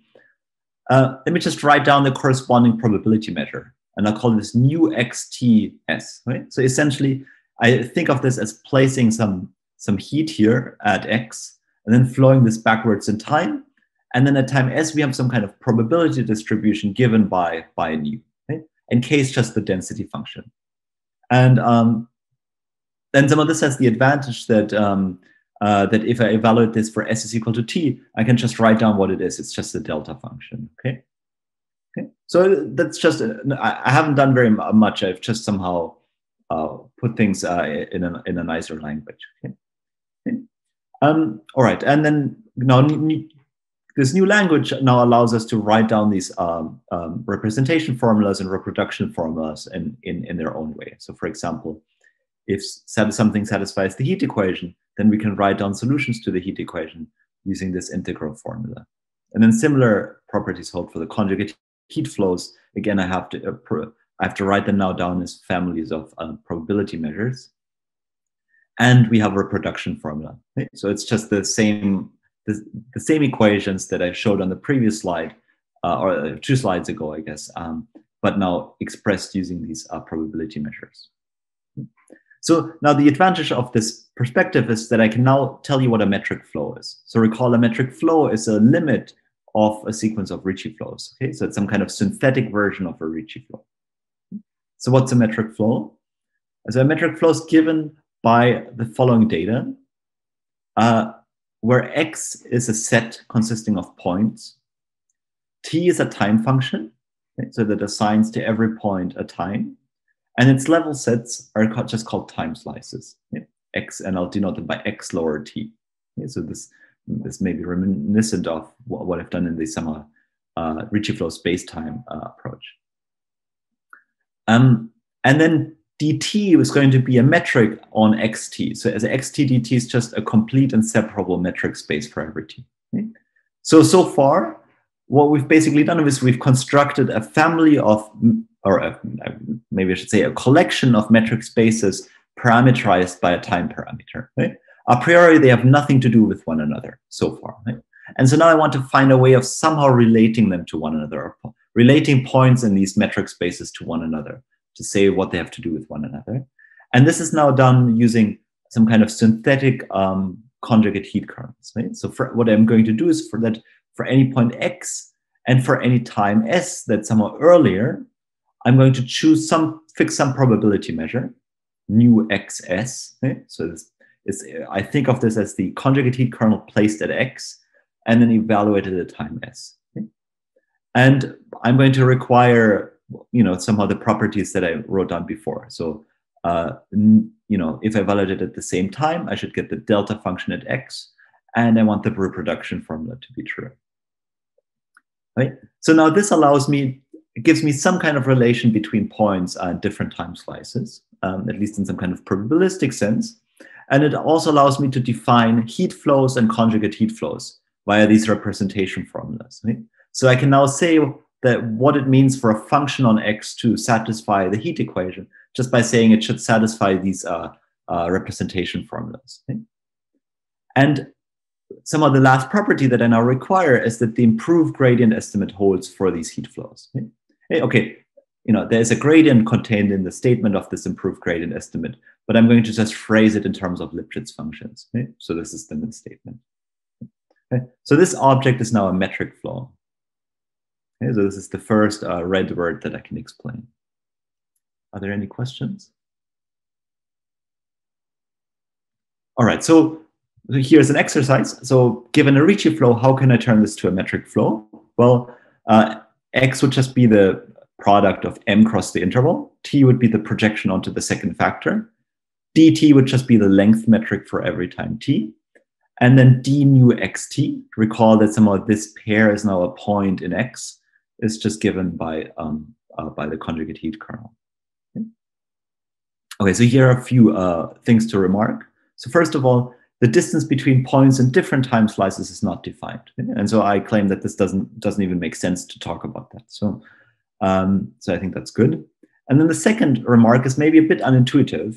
[SPEAKER 2] let me just write down the corresponding probability measure. And I'll call this new xts, right? So essentially, I think of this as placing some heat here at x, and then flowing this backwards in time. And then at time s, we have some kind of probability distribution given by nu. In case just the density function. And then some of this has the advantage that, that if I evaluate this for s is equal to t, I can just write down what it is. It's just a delta function, okay? So that's just, I haven't done very much. I've just somehow put things in a nicer language, okay? All right, and then now this new language now allows us to write down these representation formulas and reproduction formulas in their own way. So for example, if something satisfies the heat equation, then we can write down solutions to the heat equation using this integral formula. And then similar properties hold for the conjugate heat flows. Again, I have to write them now down as families of probability measures. And we have a reproduction formula. Okay? So it's just the same equations that I showed on the previous slide, or 2 slides ago, I guess, but now expressed using these probability measures. So now the advantage of this perspective is that I can now tell you what a metric flow is. So recall, a metric flow is a limit of a sequence of Ricci flows. Okay, so it's some kind of synthetic version of a Ricci flow. So what's a metric flow? So a metric flow is given by the following data, where x is a set consisting of points, t is a time function, okay, so that assigns to every point a time, and its level sets are just called time slices, okay? X, and I'll denote them by x lower t. Okay, so this may be reminiscent of what I've done in the Ricci flow space-time approach. And then dt is going to be a metric on xt. So as xt dt is just a complete and separable metric space for every t. Okay? So far, what we've basically done is we've constructed a family of, maybe I should say a collection of metric spaces parameterized by a time parameter. Okay? a priori, they have nothing to do with one another so far. Right? And so now I want to find a way of somehow relating them to one another, or relating points in these metric spaces to one another, to say what they have to do with one another. And this is now done using some kind of synthetic conjugate heat kernels. Right? So what I'm going to do is for any point x and for any time s that's somewhat earlier, I'm going to choose fix some probability measure, nu xs. Right? So I think of this as the conjugate heat kernel placed at x and then evaluated at time s. Okay? And I'm going to require, some of the properties that I wrote down before. So, if I evaluate it at the same time, I should get the delta function at x, and I want the reproduction formula to be true. Right? So now this it gives me some kind of relation between points and different time slices, at least in some kind of probabilistic sense. And it also allows me to define heat flows and conjugate heat flows via these representation formulas. Right? So I can now say that what it means for a function on x to satisfy the heat equation, just by saying it should satisfy these representation formulas. Okay? And some of the last property that I now require is that the improved gradient estimate holds for these heat flows. Okay, there's a gradient contained in the statement of this improved gradient estimate, but I'm going to just phrase it in terms of Lipschitz functions. Okay? So this is then the statement. Okay? So this object is now a metric flow. Okay? So this is the first red word that I can explain. Are there any questions? All right, so here's an exercise. So given a Ricci flow, how can I turn this to a metric flow? Well, x would just be the product of m cross the interval. T would be the projection onto the second factor. dt would just be the length metric for every time t. And then d nu xt, recall that somehow this pair is now a point in x, is just given by the conjugate heat kernel. Okay, so here are a few things to remark. So first of all, the distance between points in different time slices is not defined. And so I claim that this doesn't even make sense to talk about that. So I think that's good. And then the second remark is maybe a bit unintuitive.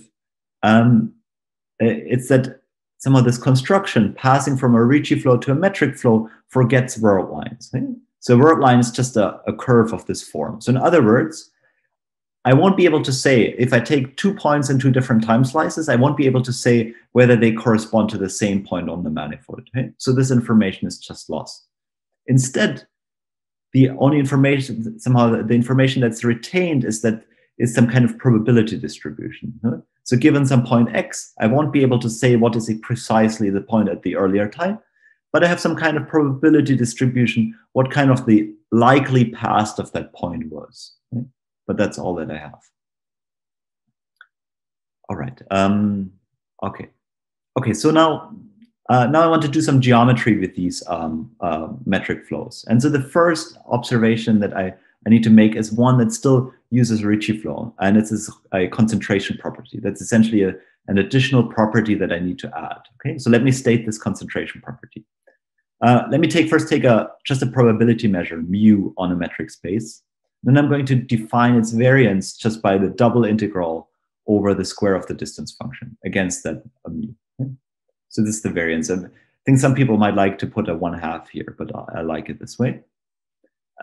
[SPEAKER 2] It's that some of this construction passing from a Ricci flow to a metric flow forgets world lines. Right? So world line is just a curve of this form. So in other words, I won't be able to say, if I take 2 points in 2 different time slices, I won't be able to say whether they correspond to the same point on the manifold. Okay? So this information is just lost. Instead, the only information, somehow the information that's retained is some kind of probability distribution. Huh? So given some point x, I won't be able to say what is precisely the point at the earlier time, but I have some kind of probability distribution, what kind of the likely past of that point was. Okay? But that's all that I have. All right. Okay. So now I want to do some geometry with these metric flows. And so the first observation that I need to make is one that still uses Ricci flow, and it's a concentration property. That's essentially an additional property that I need to add. Okay. So let me state this concentration property. Let me first take just a probability measure, mu, on a metric space. Then I'm going to define its variance just by the double integral over the square of the distance function against that mu. Okay? So this is the variance. I think some people might like to put a 1/2 here, but I like it this way.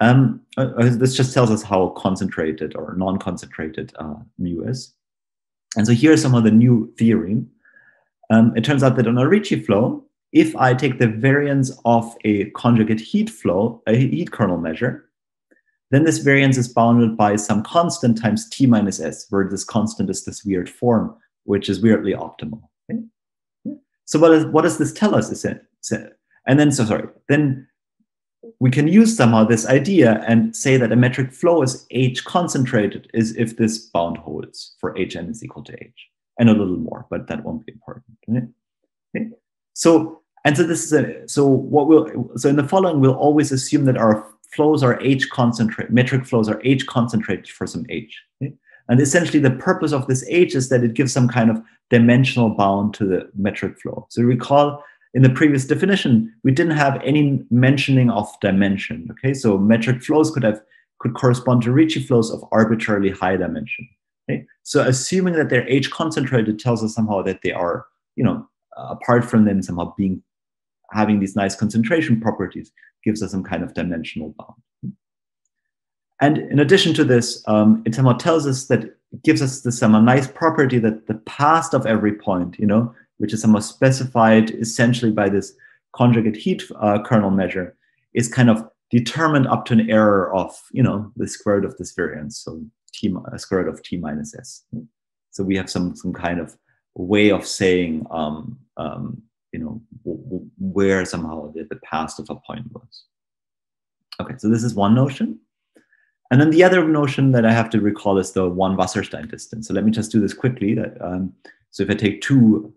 [SPEAKER 2] This just tells us how concentrated or non-concentrated mu is. And so here's some of the new theorem. It turns out that on a Ricci flow, if I take the variance of a conjugate heat flow, a heat kernel measure, then this variance is bounded by some constant times t minus s, where this constant is this weird form, which is weirdly optimal. Okay? So what does this tell us? Then we can use somehow this idea and say that a metric flow is h concentrated is if this bound holds for hn is equal to h, and a little more, but that won't be important. Okay? So in the following, we'll always assume that our flows are h concentrated, metric flows are h concentrated for some h. Okay? And essentially the purpose of this h is that it gives some kind of dimensional bound to the metric flow. So recall in the previous definition, we didn't have any mentioning of dimension. Okay, so metric flows could correspond to Ricci flows of arbitrarily high dimension. Okay, so assuming that they're h concentrated tells us somehow that they are, apart from them somehow having these nice concentration properties, gives us some kind of dimensional bound. And in addition to this, it somehow tells us that it gives us this nice property that the past of every point, which is somehow specified essentially by this conjugate heat kernel measure, is kind of determined up to an error of, the square root of this variance, so square root of t minus s. So we have some kind of way of saying, where somehow the past of a point was. Okay, so this is one notion. And then the other notion that I have to recall is the one Wasserstein distance. So let me just do this quickly. So if I take two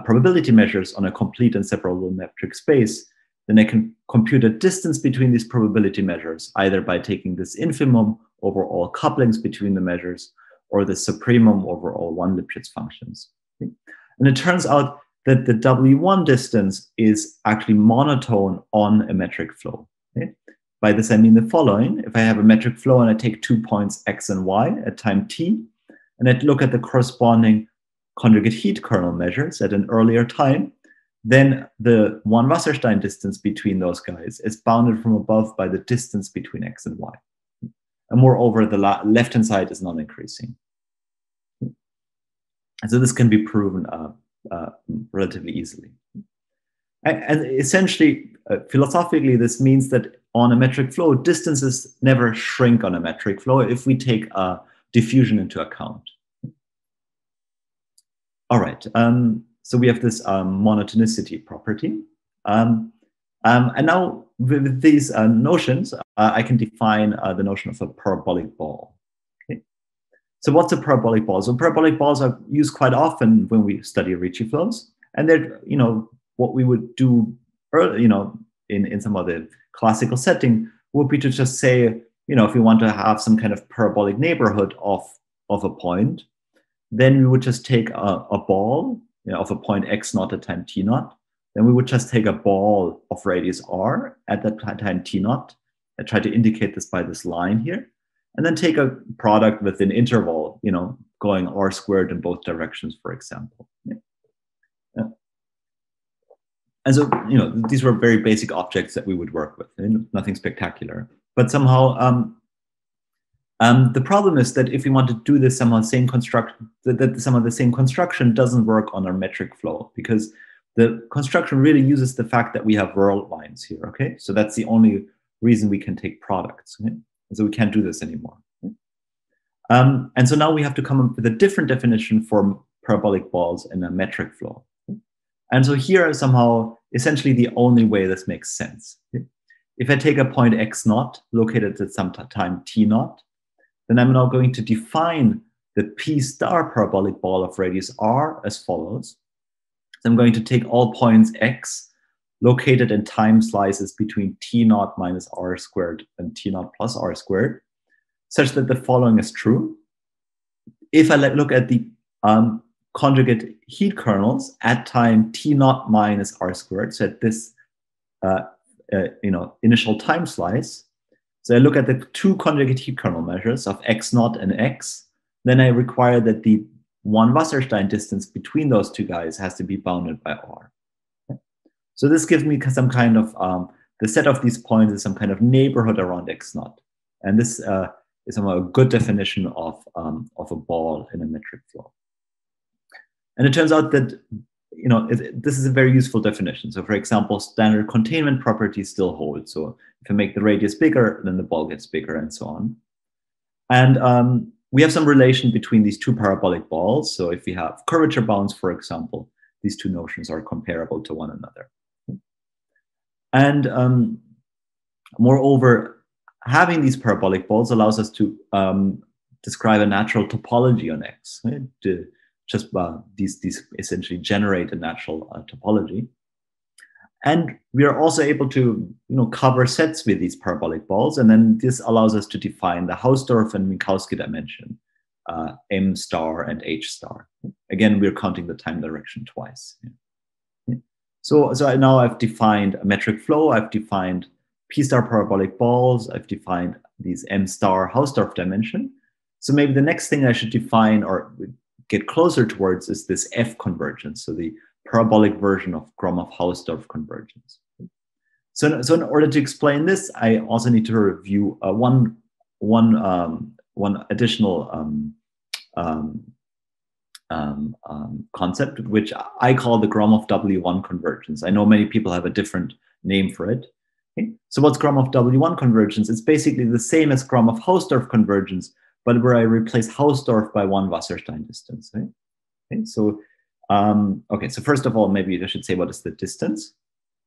[SPEAKER 2] probability measures on a complete and separable metric space, then I can compute a distance between these probability measures, either by taking this infimum over all couplings between the measures, or the supremum over all one Lipschitz functions. Okay? And it turns out that the W1 distance is actually monotone on a metric flow. Okay? By this, I mean the following. If I have a metric flow and I take 2 points x and y at time t, and I look at the corresponding conjugate heat kernel measures at an earlier time, then the one Wasserstein distance between those guys is bounded from above by the distance between x and y. And moreover, the left-hand side is non-increasing. And so this can be proven relatively easily. And essentially, philosophically, this means that on a metric flow, distances never shrink on a metric flow if we take diffusion into account. All right, so we have this monotonicity property. And now with these notions, I can define the notion of a parabolic ball. Okay? So what's a parabolic ball? So parabolic balls are used quite often when we study Ricci flows. And they're, what we would do early, in some of the classical setting would be to just say, if we want to have some kind of parabolic neighborhood of a point, then we would just take a ball of a point x naught at time t naught. Then we would just take a ball of radius r at that time t naught. I try to indicate this by this line here. And then take a product with an interval, going r squared in both directions, for example. Yeah. And so, these were very basic objects that we would work with, nothing spectacular. But somehow, the problem is that if we want to do this somehow same construction, that some of the same construction doesn't work on our metric flow, because the construction really uses the fact that we have world lines here, okay? So that's the only reason we can take products, okay? And so we can't do this anymore. Okay? And so now we have to come up with a different definition for parabolic balls in a metric flow. Okay? And so here is somehow essentially the only way this makes sense. Okay? If I take a point x naught located at some time t naught, then I'm now going to define the p star parabolic ball of radius r as follows. So I'm going to take all points x located in time slices between t naught minus r squared and t naught plus r squared, such that the following is true. If I look at the conjugate heat kernels at time t naught minus r squared, so at this initial time slice, so I look at the two conjugate heat kernel measures of x naught and x, then I require that the one Wasserstein distance between those two guys has to be bounded by r. Okay? So this gives me some kind of, the set of these points is some kind of neighborhood around x naught. And this is somehow a good definition of a ball in a metric flow. And it turns out that, this is a very useful definition. So for example, standard containment properties still hold. So if I make the radius bigger, then the ball gets bigger and so on. And we have some relation between these two parabolic balls. So if we have curvature bounds, for example, these two notions are comparable to one another. And moreover, having these parabolic balls allows us to describe a natural topology on X. Right? These essentially generate a natural topology. And we are also able to cover sets with these parabolic balls. And then this allows us to define the Hausdorff and Minkowski dimension, M star and H star. Again, we're counting the time direction twice. So now I've defined a metric flow. I've defined P star parabolic balls. I've defined these M star Hausdorff dimension. So maybe the next thing I should define or get closer towards is this F convergence. So the parabolic version of Gromov-Hausdorff convergence. So in order to explain this, I also need to review one additional concept, which I call the Gromov-W1 convergence. I know many people have a different name for it. Okay? So what's Gromov-W1 convergence? It's basically the same as Gromov-Hausdorff convergence, but where I replace Hausdorff by one Wasserstein distance. Right? Okay, so so first of all, maybe I should say what is the distance,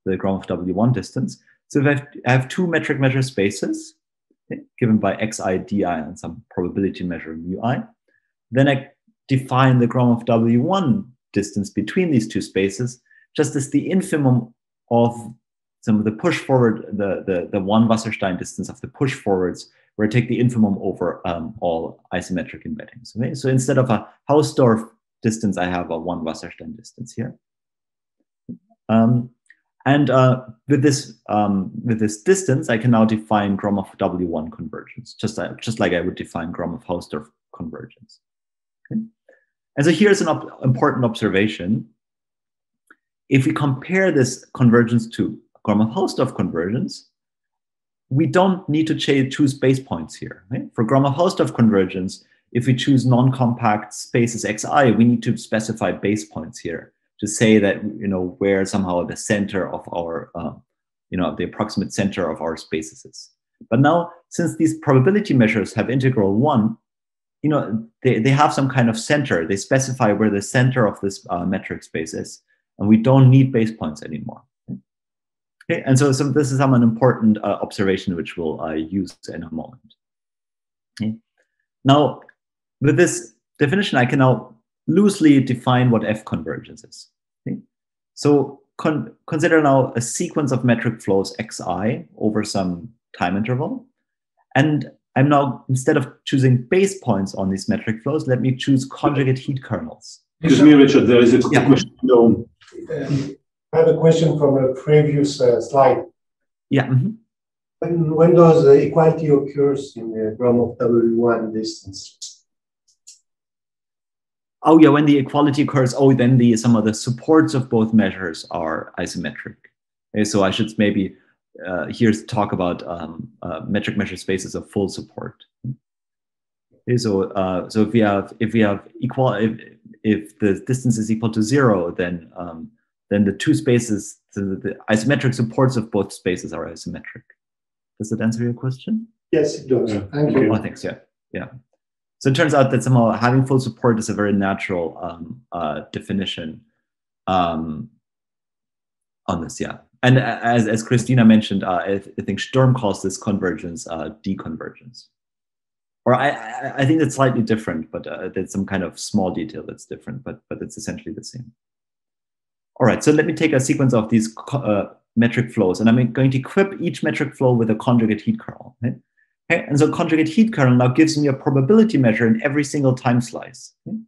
[SPEAKER 2] the Gromov-W1 distance. So if I have two metric measure spaces, okay, given by xi, di, and some probability measure mu I, then I define the Gromov-W1 distance between these two spaces just as the infimum of some of the push forward, the one Wasserstein distance of the push forwards, where I take the infimum over all isometric embeddings. Okay? So instead of a Hausdorff distance, I have a one Wasserstein distance here. With this distance, I can now define Gromov-W1 convergence, just like I would define Gromov-Hausdorff convergence. Okay? And so here's an important observation. If we compare this convergence to Gromov-Hausdorff convergence, we don't need to choose base points here. Right? For Gromov-Hausdorff convergence, if we choose non-compact spaces xi, we need to specify base points here to say that, where somehow the center of our, the approximate center of our spaces is. But now, since these probability measures have integral 1, they have some kind of center. They specify where the center of this metric space is, and we don't need base points anymore. Okay, and so this is an important observation which we'll use in a moment. Okay. Now, with this definition, I can now loosely define what F convergence is. Okay. So consider now a sequence of metric flows xi over some time interval, and I'm now, instead of choosing base points on these metric flows, let me choose conjugate heat kernels.
[SPEAKER 1] Excuse me, Richard, there is a question. No.
[SPEAKER 4] I have a question from a previous slide.
[SPEAKER 2] Yeah. Mm-hmm.
[SPEAKER 4] When does equality occurs in the Gromov-W1 distance?
[SPEAKER 2] Oh yeah, when the equality occurs, then some of the supports of both measures are isometric. Okay, so I should maybe here talk about metric measure spaces of full support. Okay, so if the distance is equal to 0, then the two spaces, the isometric supports of both spaces are isometric. Does that answer your question?
[SPEAKER 4] Yes, it does. Yeah. Thank you.
[SPEAKER 2] Oh, thanks. Yeah. So it turns out that somehow having full support is a very natural definition on this. Yeah. And as Christina mentioned, I think Sturm calls this convergence deconvergence. Or I think it's slightly different, but there's some kind of small detail that's different, but it's essentially the same. All right, so let me take a sequence of these metric flows, and I'm going to equip each metric flow with a conjugate heat kernel. Okay? Okay? And so conjugate heat kernel now gives me a probability measure in every single time slice. Okay?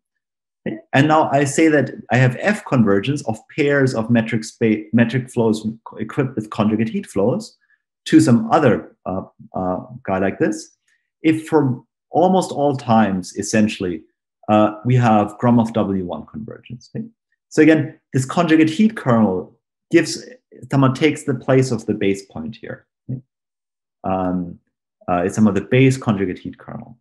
[SPEAKER 2] Okay? And now I say that I have F convergence of pairs of metric flows equipped with conjugate heat flows to some other guy like this. If for almost all times, essentially, we have Gromov-W1 convergence. Okay? So again, this conjugate heat kernel takes the place of the base point here. Okay? It's some of the base conjugate heat kernel.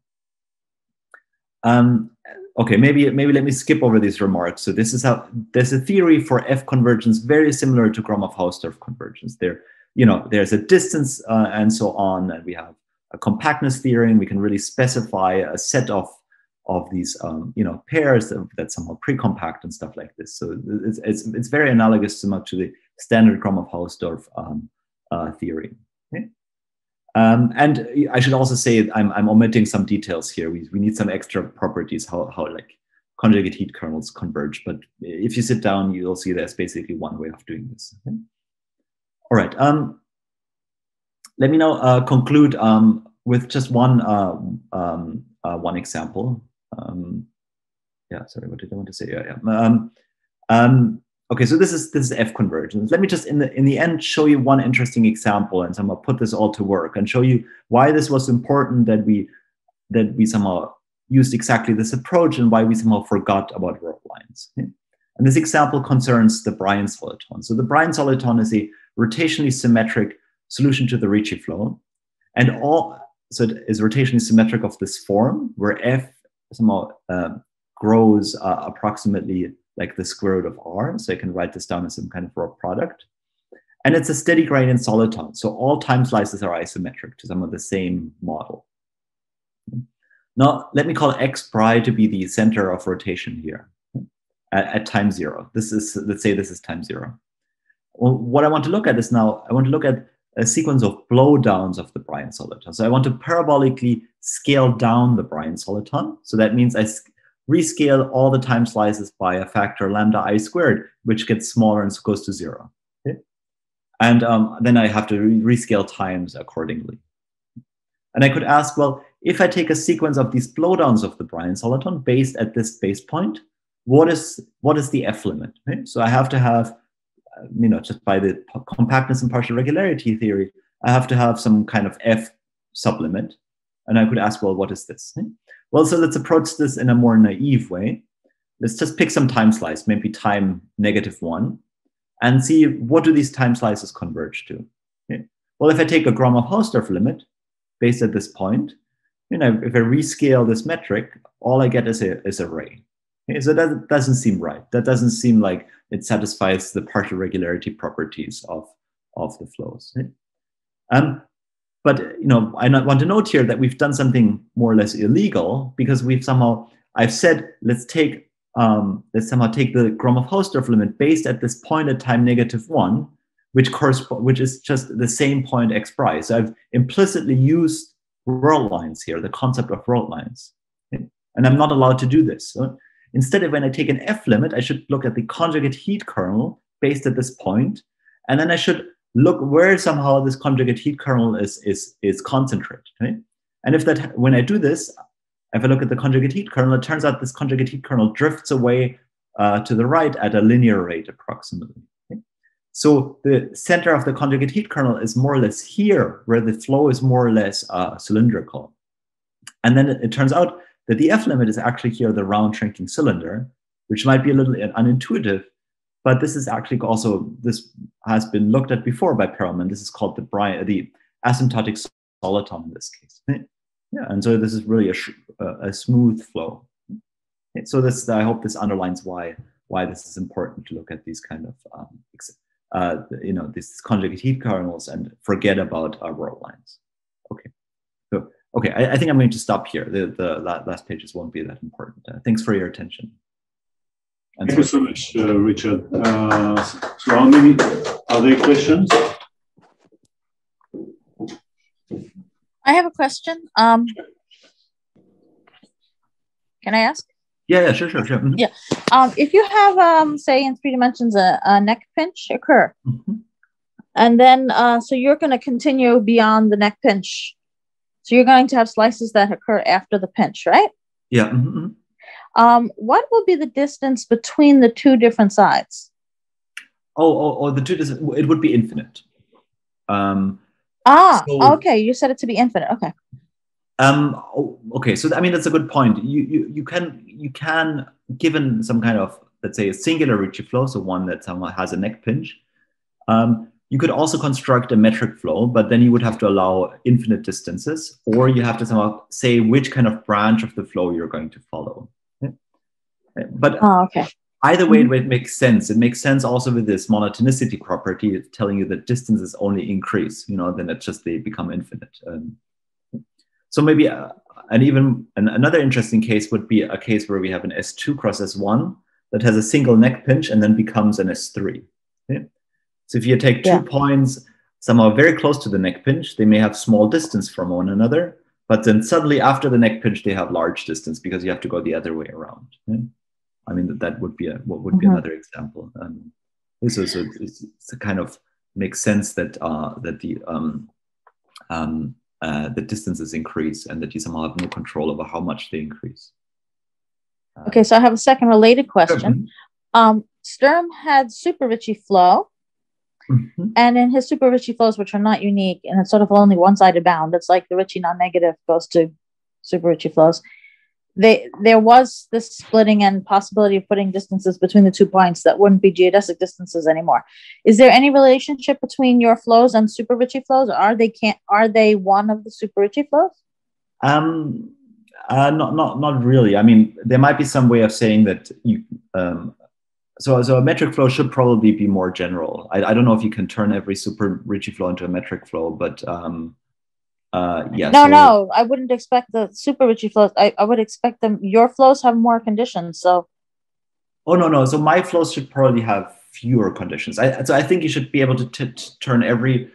[SPEAKER 2] Okay, maybe let me skip over these remarks. So this is how there's a theory for F convergence very similar to Gromov-Hausdorff convergence. There's a distance and so on, and we have a compactness theory, and we can really specify a set of these pairs that somehow pre-compact and stuff like this. So it's very analogous to the standard Gromov-Hausdorff theory. Okay? And I should also say I'm omitting some details here. We need some extra properties how like conjugate heat kernels converge. But if you sit down, you'll see there's basically one way of doing this. Okay? All right. Let me now conclude with just one example. Sorry, what did I want to say? Okay, so this is F convergence. Let me just in the end show you one interesting example, and somehow put this all to work and show you why this was important that we somehow used exactly this approach and why we somehow forgot about warp lines. Okay? And this example concerns the Bryan soliton. So the Bryan soliton is a rotationally symmetric solution to the Ricci flow. And so it is rotationally symmetric of this form where F somehow grows approximately like the square root of R. So I can write this down as some kind of raw product. And it's a steady gradient soliton. So all time slices are isometric to some of the same model. Now, let me call X pri to be the center of rotation here at time 0. This is, let's say this is time 0. Well, what I want to look at is now, I want to look at a sequence of blowdowns of the Bryan soliton. So I want to parabolically scale down the Bryan soliton. So that means I rescale all the time slices by a factor lambda I squared, which gets smaller and goes to 0. Okay? And then I have to rescale times accordingly. And I could ask, well, if I take a sequence of these blowdowns of the Bryan soliton based at this base point, what is the F limit? Okay? So I have to have, just by the compactness and partial regularity theory, I have to have some kind of F sublimit. And I could ask, well, what is this? Okay? Well, so let's approach this in a more naive way. Let's just pick some time slice, maybe time -1, and see what do these time slices converge to. Okay? Well, if I take a Gromov-Hausdorff limit based at this point, if I rescale this metric, all I get is a ray. Okay? So that doesn't seem right. That doesn't seem like it satisfies the partial regularity properties of the flows. Okay? But I want to note here that we've done something more or less illegal because I've said let's somehow take the Gromov-Hausdorff limit based at this point at time -1, which is just the same point X pri. So I've implicitly used world lines here, the concept of world lines, okay? And I'm not allowed to do this. So instead, when I take an F limit, I should look at the conjugate heat kernel based at this point, and then I should look where somehow this conjugate heat kernel is concentrated. Okay? And when I do this, if I look at the conjugate heat kernel, it turns out this conjugate heat kernel drifts away to the right at a linear rate approximately. Okay? So the center of the conjugate heat kernel is more or less here, where the flow is more or less cylindrical. And then it turns out that the F limit is actually here, the round shrinking cylinder, which might be a little unintuitive, but this is actually also, this has been looked at before by Perelman. This is called the asymptotic soliton in this case. Yeah, and so this is really a smooth flow. Okay, so I hope this underlines why this is important to look at these kind of these conjugate heat kernels and forget about our world lines. Okay, so I think I'm going to stop here. The last pages won't be that important. Thanks for your attention.
[SPEAKER 1] Thank you so much, Richard. So how many, are there questions?
[SPEAKER 3] I have a question. Can I ask?
[SPEAKER 2] Yeah, sure. Mm-hmm.
[SPEAKER 3] Yeah. If you have, say, in 3 dimensions, a neck pinch occur,
[SPEAKER 2] mm-hmm.
[SPEAKER 3] and then so you're going to continue beyond the neck pinch. So you're going to have slices that occur after the pinch, right?
[SPEAKER 2] Yeah. Mm-hmm.
[SPEAKER 3] What will be the distance between the 2 different sides?
[SPEAKER 2] The 2 distance, it would be infinite.
[SPEAKER 3] Okay. You said it to be infinite. Okay.
[SPEAKER 2] Okay. So I mean, that's a good point. You can, given some kind of, let's say, a singular Ricci flow, so one that somehow has a neck pinch, you could also construct a metric flow, but then you would have to allow infinite distances, or you have to somehow say which kind of branch of the flow you're going to follow. But
[SPEAKER 3] okay.
[SPEAKER 2] Either way, it makes sense. It makes sense also with this monotonicity property, telling you that distances only increase. Then they become infinite. So maybe another interesting case would be a case where we have an S2 cross S1 that has a single neck pinch and then becomes an S3. Okay? So if you take 2 points somehow very close to the neck pinch, they may have small distance from one another, but then suddenly after the neck pinch, they have large distance because you have to go the other way around. Okay? I mean, that would be be another example. So it's kind of makes sense that the distances increase and that you somehow have no control over how much they increase.
[SPEAKER 3] Okay, so I have a second related question. Sturm had super Ricci flow, and in his super Ricci flows, which are not unique, and it's sort of only one-sided bound. It's like the Ricci non-negative goes to super Ricci flows. there was this splitting and possibility of putting distances between the 2 points that wouldn't be geodesic distances anymore. Is there any relationship between your flows and Super Ritchie flows? Are they one of the Super Ritchie flows?
[SPEAKER 2] Not really. I mean, there might be some way of saying that you. So a metric flow should probably be more general. I don't know if you can turn every Super Ritchie flow into a metric flow, but yeah.
[SPEAKER 3] No, I wouldn't expect the Super Ritchie flows. I would expect them. Your flows have more conditions, so.
[SPEAKER 2] Oh no! So my flows should probably have fewer conditions. So I think you should be able to turn every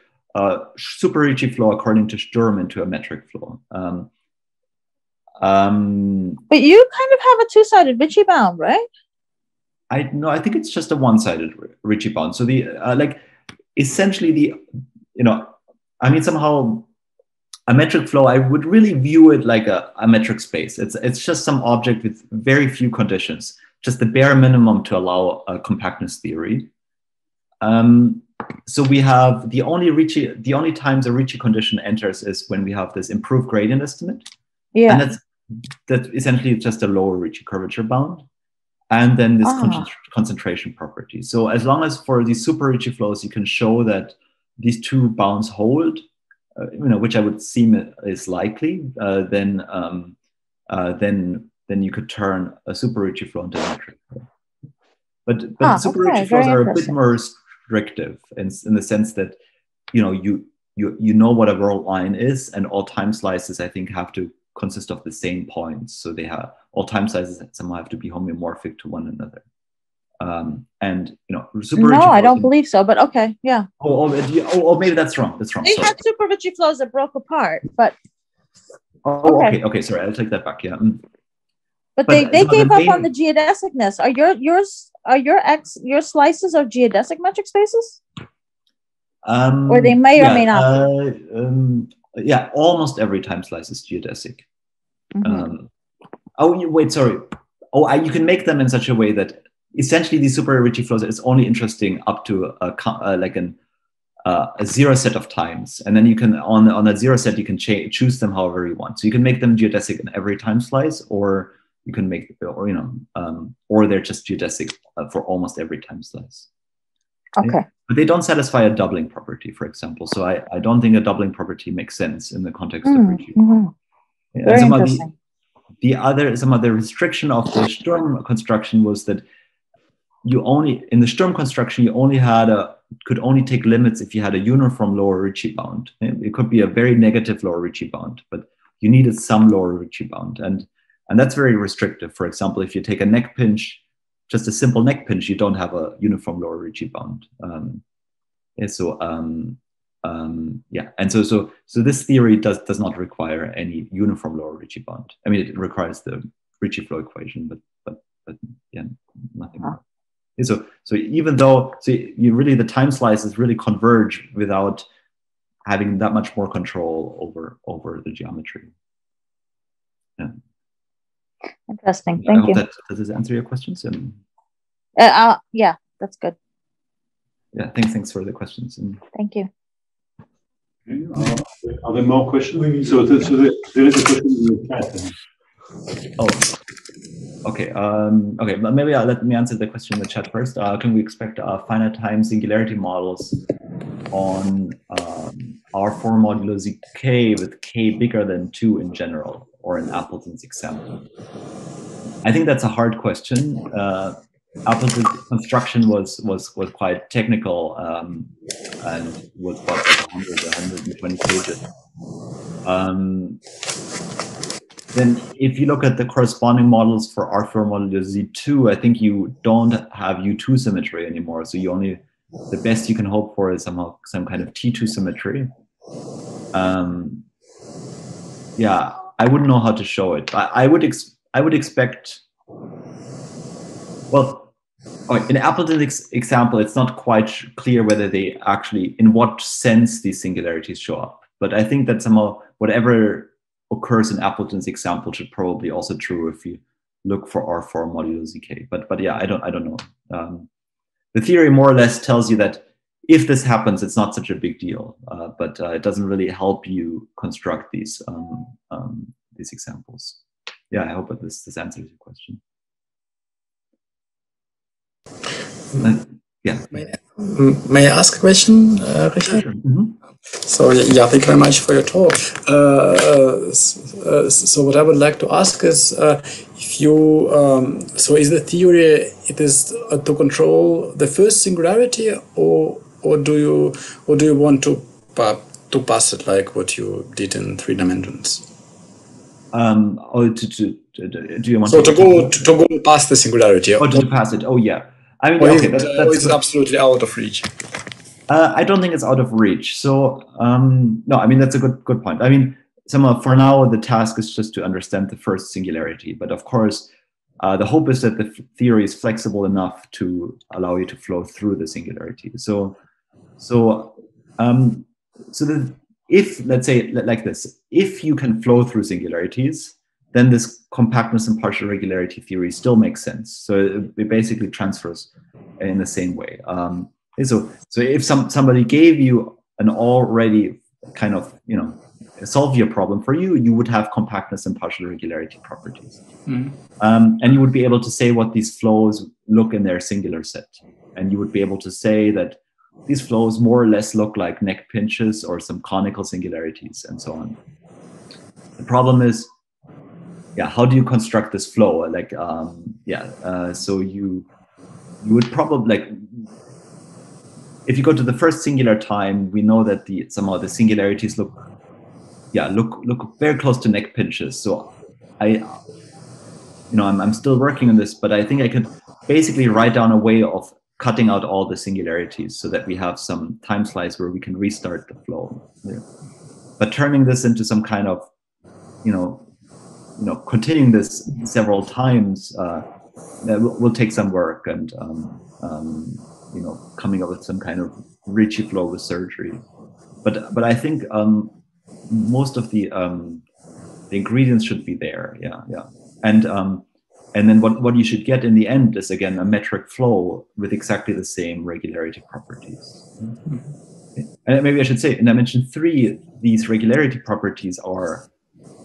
[SPEAKER 2] Super Ritchie flow according to Sturm into a metric flow.
[SPEAKER 3] But you kind of have a two-sided Ritchie bound, right?
[SPEAKER 2] I think it's just a one-sided Ritchie bound. So the essentially I mean, somehow a metric flow, I would really view it like a metric space. It's just some object with very few conditions, just the bare minimum to allow a compactness theory. So we have the only times a Ritchie condition enters is when we have this improved gradient estimate.
[SPEAKER 3] Yeah.
[SPEAKER 2] And that's essentially just a lower Ritchie curvature bound. And then this concentration property. So as long as for these Super Ritchie flows, you can show that these two bounds hold, which I would seem is likely, then you could turn a Super Ritchie flow into a metric flow. But Super Ritchie flows are a bit more restrictive in the sense that you know what a world line is, and all time slices I think have to consist of the same points. So they have all time slices somehow have to be homeomorphic to one another. And Super Ritchie.
[SPEAKER 3] No, I don't believe so. But okay, yeah.
[SPEAKER 2] Oh, maybe that's wrong. That's wrong.
[SPEAKER 3] They had Super Ritchie flows that broke apart, but.
[SPEAKER 2] Okay. Sorry, I'll take that back. Yeah.
[SPEAKER 3] But they gave up on the geodesicness. Are your slices of geodesic metric spaces? Or they may or may not.
[SPEAKER 2] Yeah, almost every time slice is geodesic. Wait, sorry. You can make them in such a way that essentially these Super Ritchie flows is only interesting up to a zero set of times, and then you can on that zero set you can choose them however you want. So you can make them geodesic in every time slice, or you can make or they're just geodesic for almost every time slice.
[SPEAKER 3] Okay.
[SPEAKER 2] But they don't satisfy a doubling property, for example. So I don't think a doubling property makes sense in the context of Ritchie.
[SPEAKER 3] Very interesting.
[SPEAKER 2] Some other restriction of the Sturm construction was that in the Sturm construction, you only could only take limits if you had a uniform lower Ritchie bound. It could be a very negative lower Ritchie bound, but you needed some lower Ritchie bound. And that's very restrictive. For example, if you take a neck pinch, just a simple neck pinch, you don't have a uniform lower Ritchie bound. And so this theory does not require any uniform lower Ritchie bound. I mean, it requires the Ritchie flow equation, but yeah, nothing more. So even though the time slices really converge without having that much more control over the geometry. Yeah.
[SPEAKER 3] Interesting. Thank you.
[SPEAKER 2] Does this answer your questions?
[SPEAKER 3] Yeah, that's good.
[SPEAKER 2] Yeah, thanks for the questions.
[SPEAKER 3] Thank you.
[SPEAKER 1] Okay. Are there more questions? So there is a question in the chat.
[SPEAKER 2] Oh, okay. Okay, but maybe let me answer the question in the chat first. Can we expect finite time singularity models on R4 modulo zk with k bigger than 2 in general, or in Appleton's example? I think that's a hard question. Appleton's construction was quite technical and was about 120 pages. Then if you look at the corresponding models for R4 modulo Z2, I think you don't have U2 symmetry anymore. So the best you can hope for is somehow some kind of T2 symmetry. Yeah, I wouldn't know how to show it. I would expect, well, in Appleton's example, it's not quite clear whether they actually, in what sense these singularities show up. But I think that somehow whatever occurs in Appleton's example should probably also true if you look for R4 modulo zk. But yeah, I don't know. The theory more or less tells you that if this happens, it's not such a big deal. But it doesn't really help you construct these examples. yeah, I hope that this answers your question. Yeah.
[SPEAKER 5] May I ask a question, Richard?
[SPEAKER 2] Sure. Mm-hmm.
[SPEAKER 5] So yeah, thank you very much for your talk. So what I would like to ask is, if you so is the theory it is to control the first singularity, or do you want to pass it like what you did in 3 dimensions?
[SPEAKER 2] Or do you want
[SPEAKER 5] to go past the singularity?
[SPEAKER 2] Or to pass it? Oh yeah. I mean,
[SPEAKER 5] or
[SPEAKER 2] okay,
[SPEAKER 5] is it absolutely out of reach?
[SPEAKER 2] I don't think it's out of reach. So no, I mean that's a good point. I mean, for now the task is just to understand the first singularity. But of course, the hope is that the theory is flexible enough to allow you to flow through the singularity. If, let's say like this, if you can flow through singularities, then this compactness and partial regularity theory still makes sense. So it basically transfers in the same way. So if somebody gave you an already kind of, solve your problem for you, you would have compactness and partial regularity properties. Mm-hmm. And you would be able to say what these flows look in their singular set. And you would be able to say that these flows more or less look like neck pinches or some conical singularities and so on. The problem is, how do you construct this flow? So you would probably if you go to the first singular time, we know that somehow the singularities look very close to neck pinches. So I'm still working on this, but I think I could basically write down a way of cutting out all the singularities so that we have some time slice where we can restart the flow. Yeah. But turning this into some kind of, continuing this several times will take some work and, coming up with some kind of Ricci flow with surgery. But I think most of the ingredients should be there. Yeah. And then what you should get in the end is, again, a metric flow with exactly the same regularity properties. Mm-hmm. Okay. And maybe I should say, in dimension 3, these regularity properties are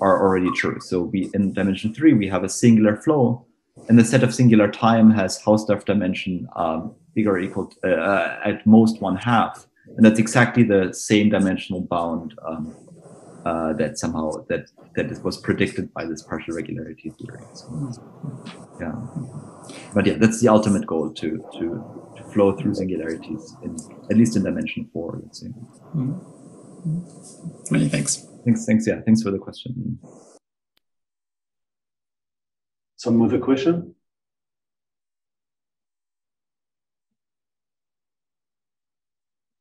[SPEAKER 2] already true. So in dimension 3, we have a singular flow, and the set of singular time has Hausdorff dimension bigger or equal to, at most 1/2. And that's exactly the same dimensional bound that somehow that was predicted by this partial regularity theory. So, yeah, but that's the ultimate goal to flow through singularities at least in dimension 4, let's say. Mm-hmm.
[SPEAKER 5] Many thanks.
[SPEAKER 2] Thanks. Yeah, thanks for the question.
[SPEAKER 1] Some other question?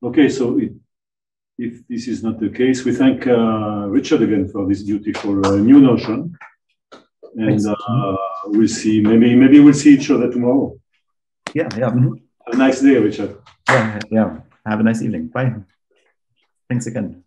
[SPEAKER 1] Okay, so if this is not the case, we thank Richard again for this beautiful new notion. And we'll see, maybe we'll see each other tomorrow.
[SPEAKER 2] Yeah. Mm-hmm.
[SPEAKER 1] Have a nice day, Richard.
[SPEAKER 2] Yeah. Have a nice evening. Bye. Thanks again.